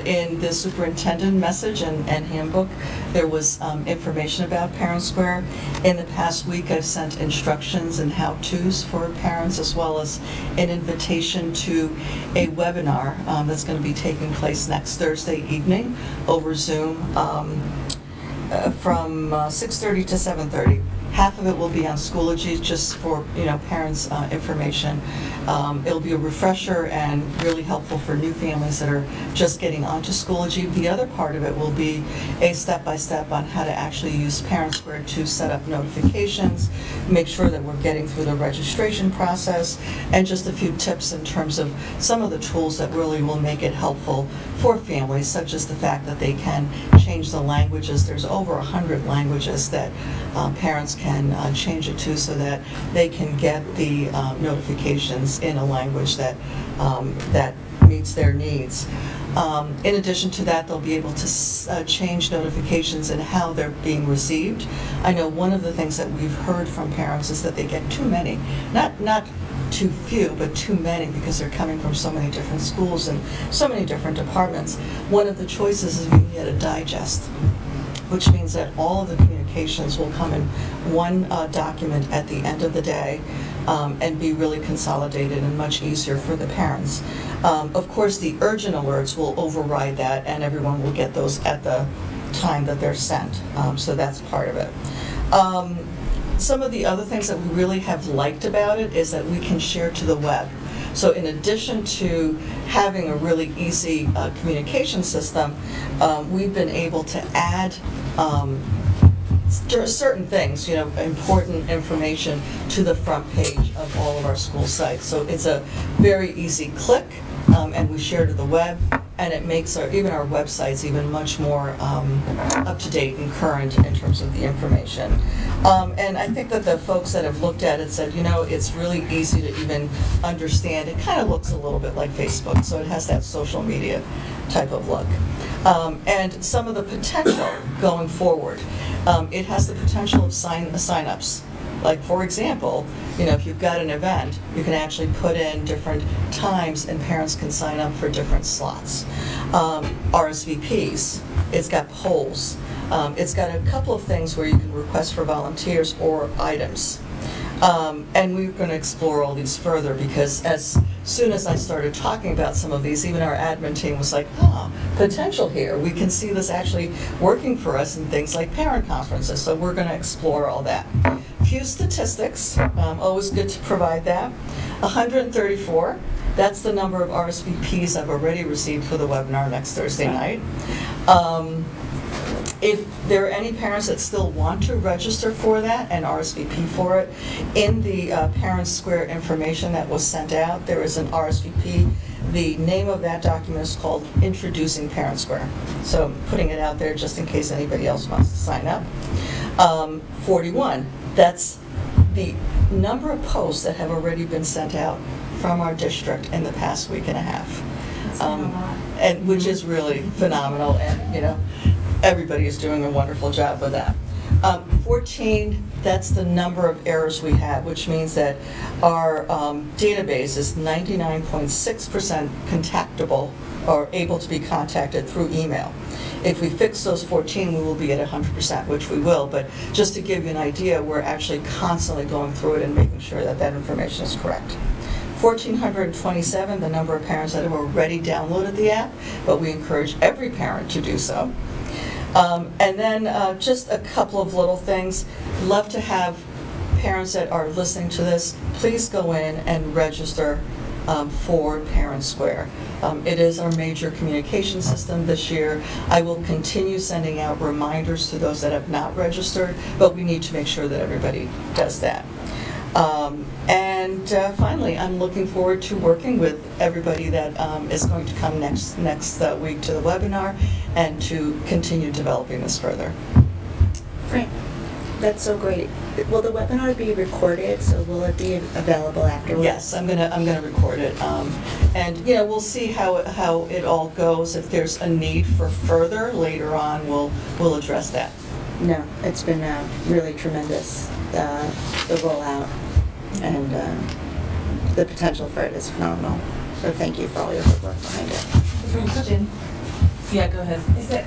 In the superintendent message and handbook, there was information about Parent Square. In the past week, I've sent instructions and how-tos for parents, as well as an invitation to a webinar that's going to be taking place next Thursday evening over Zoom from 6:30 to 7:30. Half of it will be on Schoology, just for parents' information. It'll be a refresher and really helpful for new families that are just getting onto Schoology. The other part of it will be a step-by-step on how to actually use Parent Square to set up notifications, make sure that we're getting through the registration process, and just a few tips in terms of some of the tools that really will make it helpful for families, such as the fact that they can change the languages. There's over 100 languages that parents can change it to, so that they can get the notifications in a language that meets their needs. In addition to that, they'll be able to change notifications and how they're being received. I know one of the things that we've heard from parents is that they get too many, not too few, but too many, because they're coming from so many different schools and so many different departments. One of the choices is we can get a digest, which means that all of the communications will come in one document at the end of the day, and be really consolidated and much easier for the parents. Of course, the urgent alerts will override that, and everyone will get those at the time that they're sent. So that's part of it. Some of the other things that we really have liked about it is that we can share to the web. So in addition to having a really easy communication system, we've been able to add certain things, important information to the front page of all of our school sites. So it's a very easy click, and we share to the web, and it makes even our websites even much more up-to-date and current in terms of the information. And I think that the folks that have looked at it said, it's really easy to even understand. It kind of looks a little bit like Facebook, so it has that social media type of look. And some of the potential going forward. It has the potential of sign-ups. Like, for example, if you've got an event, you can actually put in different times and parents can sign up for different slots. RSVPs, it's got polls. It's got a couple of things where you can request for volunteers or items. And we're going to explore all these further, because as soon as I started talking about some of these, even our admin team was like, potential here. We can see this actually working for us in things like parent conferences, so we're going to explore all that. Few statistics, always good to provide that. 134, that's the number of RSVPs I've already received for the webinar next Thursday night. If there are any parents that still want to register for that and RSVP for it, in the Parent Square information that was sent out, there is an RSVP. The name of that document is called Introducing Parent Square. So I'm putting it out there just in case anybody else wants to sign up. 41, that's the number of posts that have already been sent out from our district in the past week and a half. And which is really phenomenal, and everybody is doing a wonderful job with that. 14, that's the number of errors we had, which means that our database is 99.6% contactable, or able to be contacted through email. If we fix those 14, we will be at 100%, which we will, but just to give you an idea, we're actually constantly going through it and making sure that that information is correct. 1,427, the number of parents that have already downloaded the app, but we encourage every parent to do so. And then just a couple of little things. Love to have parents that are listening to this, please go in and register for Parent Square. It is our major communication system this year. I will continue sending out reminders to those that have not registered, but we need to make sure that everybody does that. And finally, I'm looking forward to working with everybody that is going to come next week to the webinar, and to continue developing this further. Great. That's so great. Will the webinar be recorded, so will it be available afterwards? Yes, I'm gonna record it, and we'll see how it all goes. If there's a need for further later on, we'll address that. No, it's been really tremendous, the rollout, and the potential for it is phenomenal. So thank you for all your hard work behind it. Question. Yeah, go ahead. Is it,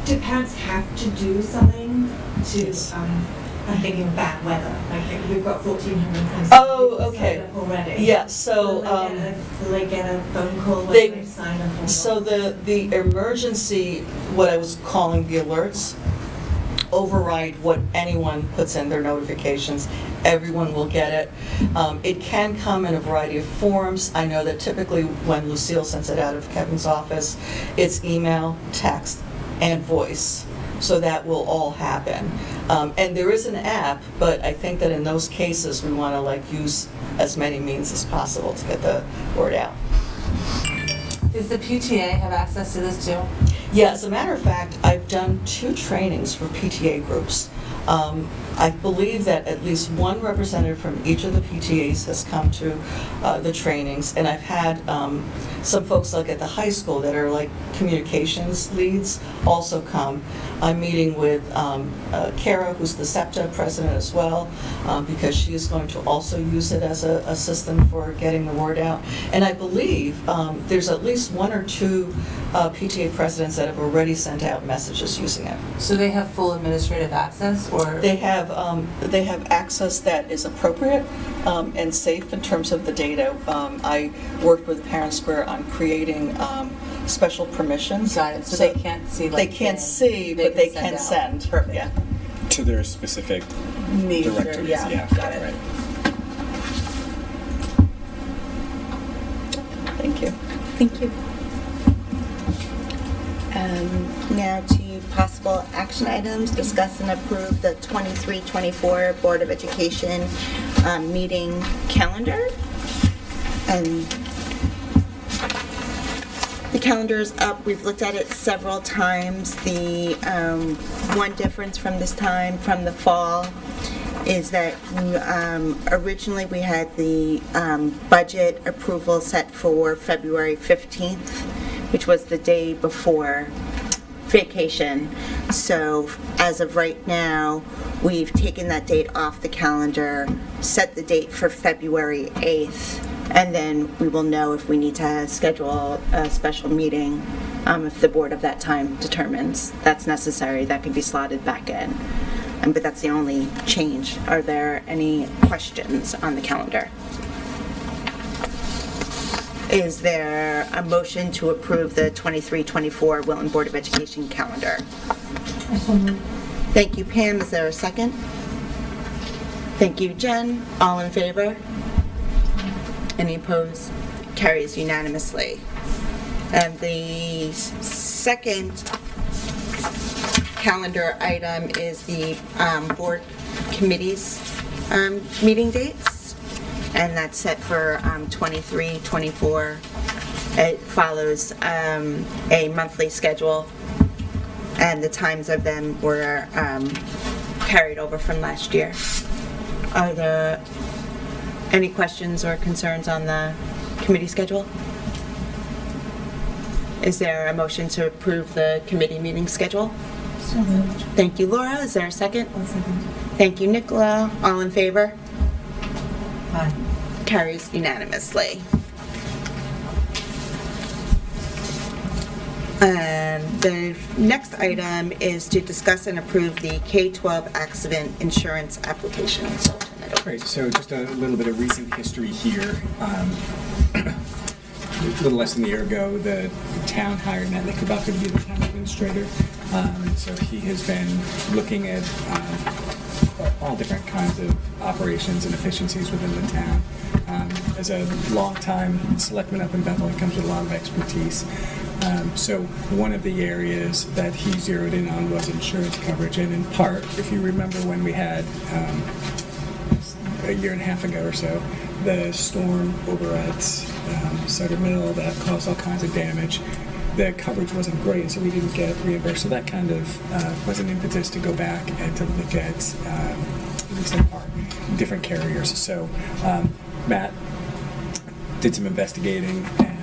do parents have to do something to, I'm thinking of bad weather, like we've got 1,400 Oh, okay. already. Yeah, so, Will they get a phone call when they- they've signed up? So the emergency, what I was calling the alerts, override what anyone puts in their notifications. Everyone will get it. It can come in a variety of forms. I know that typically when Lucille sends it out of Kevin's office, it's email, text, and voice. So that will all happen. And there is an app, but I think that in those cases, we want to use as many means as possible to get the word out. Does the PTA have access to this too? Yeah, as a matter of fact, I've done 2 trainings for PTA groups. I believe that at least one representative from each of the PTAs has come to the trainings, and I've had some folks at the high school that are communications leads also come. I'm meeting with Kara, who's the SEPTA president as well, because she is going to also use it as a system for getting the word out. And I believe there's at least 1 or 2 PTA presidents that have already sent out messages using it. So they have full administrative access, or? They have access that is appropriate and safe in terms of the data. I worked with Parent Square on creating special permissions. Got it. So they can't see. They can't see, but they can send. Perfect. Yeah. To their specific directories. Yeah. Got it. Right. Thank you. Thank you. Now to possible action items, discuss and approve the 23-24 Board of Education meeting calendar. And the calendar is up. We've looked at it several times. The one difference from this time from the fall is that originally we had the budget approval set for February 15th, which was the day before vacation. So as of right now, we've taken that date off the calendar, set the date for February 8th, and then we will know if we need to schedule a special meeting if the board of that time determines that's necessary. That can be slotted back in. But that's the only change. Are there any questions on the calendar? Is there a motion to approve the 23-24 Wilton Board of Education calendar? Thank you, Pam. Is there a second? Thank you, Jen. All in favor? Any opposed? Carries unanimously. And the second calendar item is the board committees meeting dates. And that's set for 23-24. It follows a monthly schedule, and the times of them were carried over from last year. Are there any questions or concerns on the committee schedule? Is there a motion to approve the committee meeting schedule? So moved. Thank you, Laura. Is there a second? Thank you, Nicola. All in favor? Aye. Carries unanimously. The next item is to discuss and approve the K-12 accident insurance application. Great, so just a little bit of recent history here. A little less than a year ago, the town hired Matt Knickerbocker to be the town administrator. So he has been looking at all different kinds of operations and efficiencies within the town. As a long-time selectman up in Bethel, he comes with a lot of expertise. So one of the areas that he zeroed in on was insurance coverage, and in part, if you remember when we had a year and a half ago or so, the storm over at Sutter Mill that caused all kinds of damage. the coverage wasn't great, so we didn't get reimbursed. So that kind of was an impetus to go back and to look at, at least in part, different carriers. So Matt did some investigating and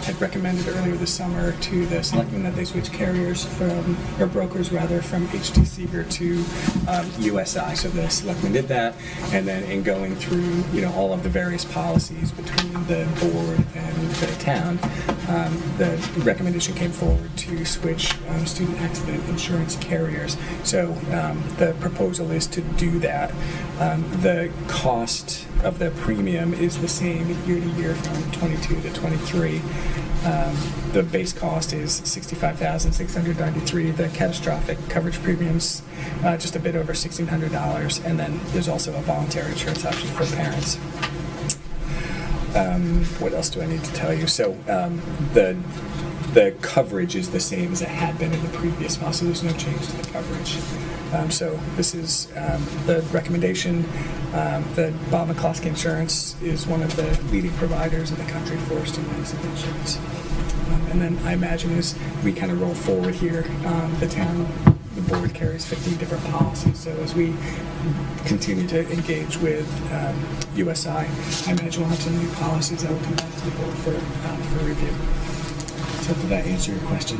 had recommended earlier this summer to the selectmen that they switch carriers or brokers rather, from HT Seeger to USI. So the selectmen did that, and then in going through all of the various policies between the board and the town, the recommendation came forward to switch student accident insurance carriers. So the proposal is to do that. The cost of the premium is the same year to year from 22 to 23. The base cost is $65,693. The catastrophic coverage premiums just a bit over $1,600, and then there's also a voluntary insurance option for parents. What else do I need to tell you? So the coverage is the same as it had been in the previous policy. There's no change to the coverage. So this is the recommendation. The Bob McCloskey Insurance is one of the leading providers in the country for student accident insurance. And then I imagine as we kind of roll forward here, the board carries 15 different policies. So as we continue to engage with USI, I imagine we'll have some new policies that will come back to the board for review. So did that answer your question?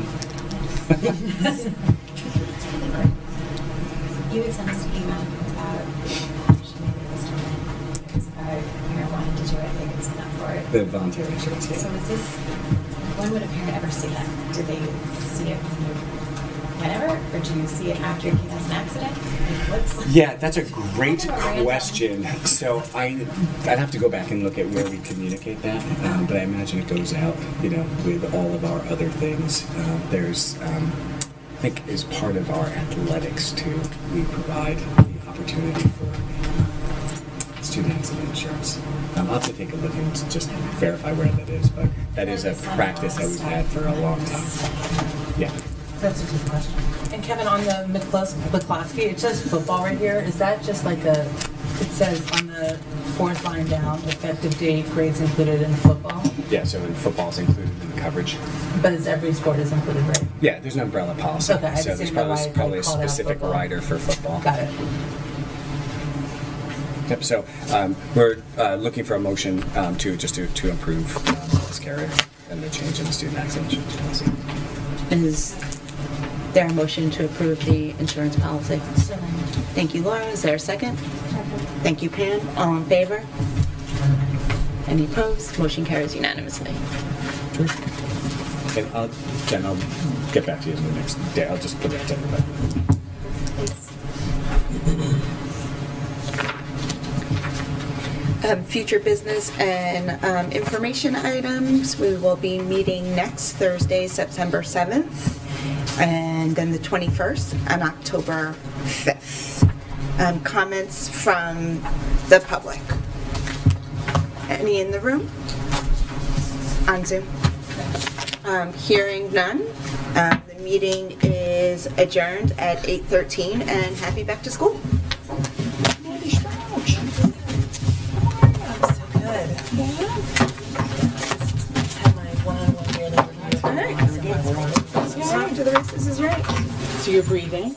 You had sent us an email about maybe this time because about a parent wanting to do it, they could sign up for it. The voluntary insurance. So is this, when would a parent ever see that? Do they see it whenever, or do you see it after your kid has an accident? Yeah, that's a great question. So I'd have to go back and look at where we communicate that, but I imagine it goes out, with all of our other things. There's, I think, as part of our athletics too, we provide the opportunity for student accident insurance. I'll have to take a look and just verify where that is, but that is a practice that we've had for a long time. Yeah. That's a good question. And Kevin, on the McCloskey, it says football right here. Is that just like it says on the fourth line down, effective date, grades included in football? Yeah, so in football is included in the coverage. But every sport is included, right? Yeah, there's an umbrella policy. Okay, I so just there's didn't know why probably a they called out specific football. rider for football. Got it. Yep, so we're looking for a motion to approve this carrier and the change in the student accident insurance policy. Is there a motion to approve the insurance policy? Thank you, Laura. Is there a second? Thank you, Pam. All in favor? Any opposed? Motion carries unanimously. Sure. And Jen, I'll get back to you in the next day. I'll just put that to everybody. Future business and information items. We will be meeting next Thursday, September 7th, and then the 21st and October 5th. Comments from the public? Any in the room? On Zoom? Hearing none. The meeting is adjourned at 8:13, and happy back to school. All right. Off to the races is right. So you're breathing.